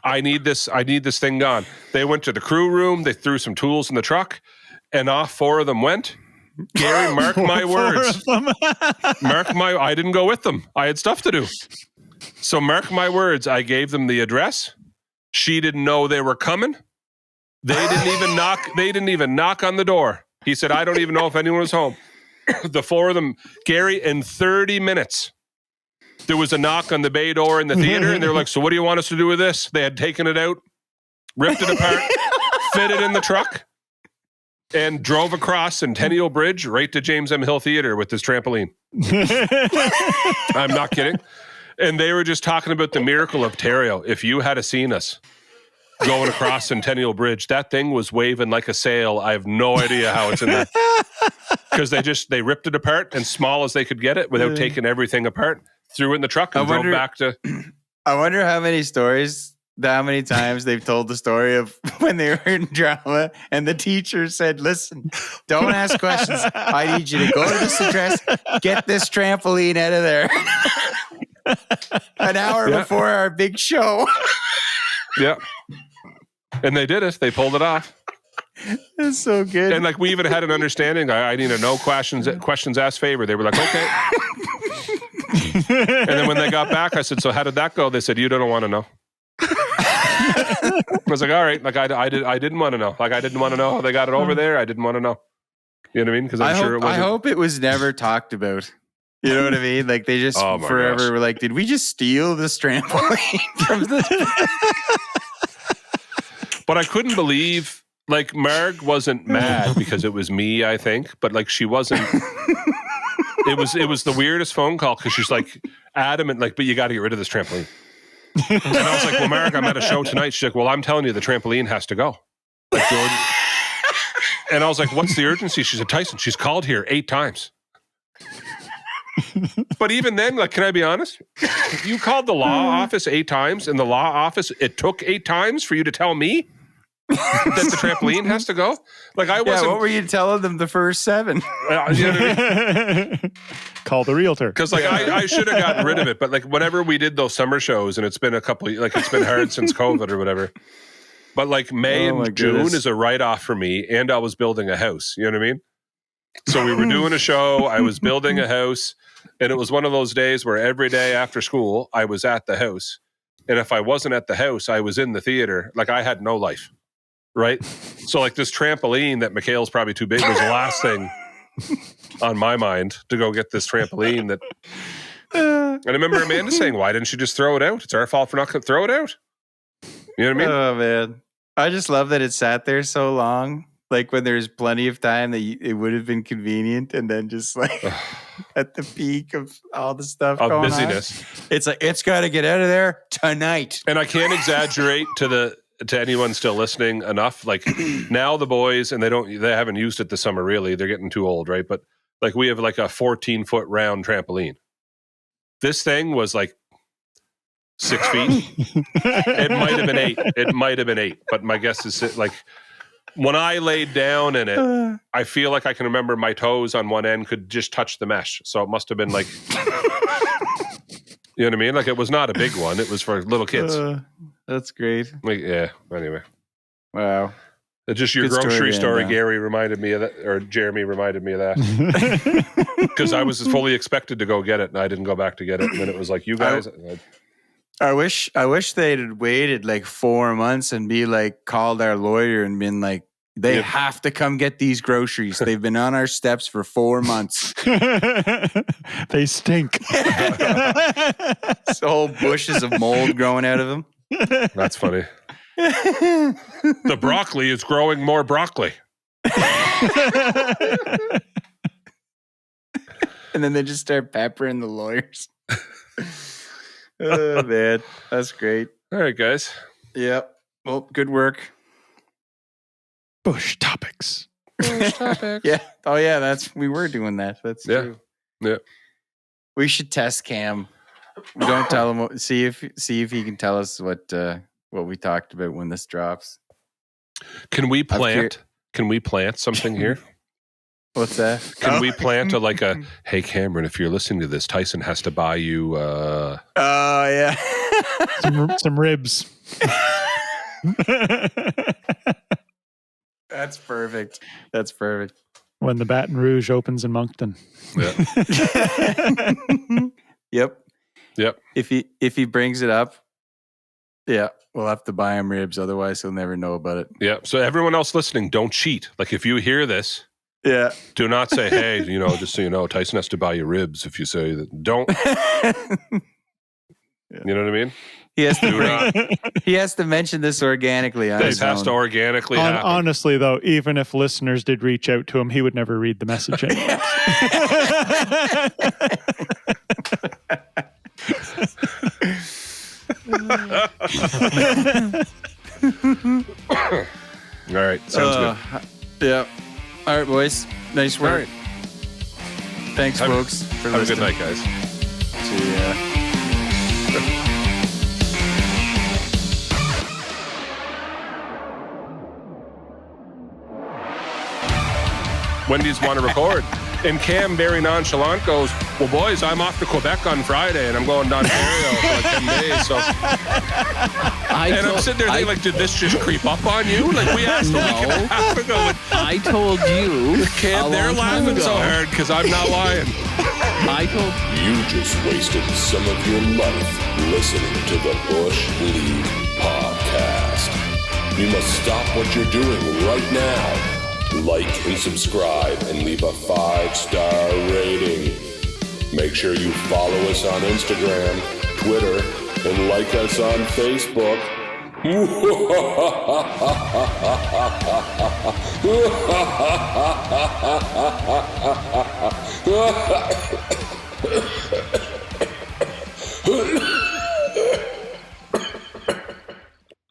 I need this thing gone. They went to the crew room. They threw some tools in the truck, and off 4 of them went. Gary, mark my words. I didn't go with them. I had stuff to do. So mark my words. I gave them the address. She didn't know they were coming. They didn't even knock. They didn't even knock on the door. He said, I don't even know if anyone was home. The 4 of them, Gary, in 30 minutes. There was a knock on the bay door in the theater, and they were like, so what do you want us to do with this? They had taken it out, ripped it apart, fit it in the truck, and drove across Centennial Bridge right to James M. Hill Theater with this trampoline. I'm not kidding. And they were just talking about the miracle of Theriault. If you had seen us going across Centennial Bridge, that thing was waving like a sail. I have no idea how it's in there. Because they ripped it apart, and small as they could get it without taking everything apart, threw it in the truck and drove back to... I wonder how many times they've told the story of when they were in drama and the teacher said, listen, don't ask questions. I need you to go to this address, get this trampoline out of there. An hour before our big show. Yeah. And they did it. They pulled it off. That's so good. And like, we even had an understanding. I need a no questions asked favor. They were like, okay. And then when they got back, I said, so how did that go? They said, you don't want to know. I was like, all right. Like, I didn't want to know. Like, I didn't want to know how they got it over there. I didn't want to know. You know what I mean? Because I'm sure it wasn't. I hope it was never talked about. You know what I mean? Like, they just forever were like, did we just steal this trampoline from the... But I couldn't believe, like, Marg wasn't mad because it was me, I think. But like, she wasn't... It was the weirdest phone call because she's like adamant, like, but you got to get rid of this trampoline. And I was like, well, Mark, I'm at a show tonight. She's like, well, I'm telling you, the trampoline has to go. Like, Jordan. And I was like, what's the urgency? She said, Tyson, she's called here 8 times. But even then, like, can I be honest? You called the law office 8 times, and the law office, it took 8 times for you to tell me that the trampoline has to go? Like, I wasn't... Yeah, what were you telling them the first 7? You know what I mean? Call the realtor. Because like I should have gotten rid of it, but like whenever we did those summer shows, and it's been a couple, like it's been hard since COVID or whatever. But like May and June is a write-off for me, and I was building a house. You know what I mean? So we were doing a show, I was building a house, and it was one of those days where every day after school I was at the house, and if I wasn't at the house, I was in the theater. Like, I had no life. Right? So like, this trampoline that Mikhail's probably too big was the last thing on my mind to go get this trampoline that... And I remember Amanda saying, why didn't you just throw it out? It's our fault for not going to throw it out. You know what I mean? Oh, man. I just love that it sat there so long. Like, when there's plenty of time that it would have been convenient, and then just like at the peak of all the stuff of going busyness. On, it's like, it's got to get out of there tonight. And I can't exaggerate to anyone still listening enough. Like, now the boys, and they haven't used it this summer really. They're getting too old, right? But like, we have like a 14-foot round trampoline. This thing was like 6 feet. It might have been 8. It might have been 8. But my guess is like, when I laid down in it, I feel like I can remember my toes on one end could just touch the mesh. So it must have been like, you know what I mean? Like, it was not a big one. It was for little kids. That's great. Like, yeah. Anyway. Wow. Just your Good grocery story, and, Gary reminded me of that, or Jeremy reminded me of that. Because I was fully expected to go get it, and I didn't go back to get it. And then it was like, you guys. I wish they'd waited like 4 months and be like, called our lawyer and been like, they have to come get these groceries. They've been on our steps for 4 months. They stink. So whole bushes of mold growing out of them. That's funny. The broccoli is growing more broccoli. And then they just start peppering the lawyers. Oh, man. That's great. All right, guys. Yep. Well, good work. Bush topics. Yeah. Oh, yeah. We were doing that. That's true. Yeah. We should test Cam. Don't tell him. See if he can tell us what we talked about when this drops. Can we plant something here? What's that? Can we plant hey, Cameron, if you're listening to this, Tyson has to buy you Oh, yeah. some ribs. That's perfect. When the Baton Rouge opens in Moncton. Yeah. Yep. If he brings it up, yeah, we'll have to buy him ribs. Otherwise, he'll never know about it. Yeah. So everyone else listening, don't cheat. Like if you hear this, do not say, hey, just so you know, Tyson has to buy you ribs. If you say that, don't. You know what I mean? He has to mention this organically. This has to organically happen. Honestly, though, even if listeners did reach out to him, he would never read the message anyway. All right. Sounds good. Yeah. All right, boys. Nice work. All right. Thanks, folks, for listening. Have a good night, guys. See ya. Wendy's want to record. And Cam, very nonchalant, goes, well, boys, I'm off to Quebec on Friday, and I'm going to Ontario for like 10 days. So. I'm sitting there thinking, did this just creep up on you? Like, we asked a week and a half ago. I told you. Cam, they're laughing so hard because I'm not lying. You just wasted some of your life listening to the Bush League podcast. You must stop what you're doing right now. Like and subscribe and leave a 5-star rating. Make sure you follow us on Instagram, Twitter, and like us on Facebook.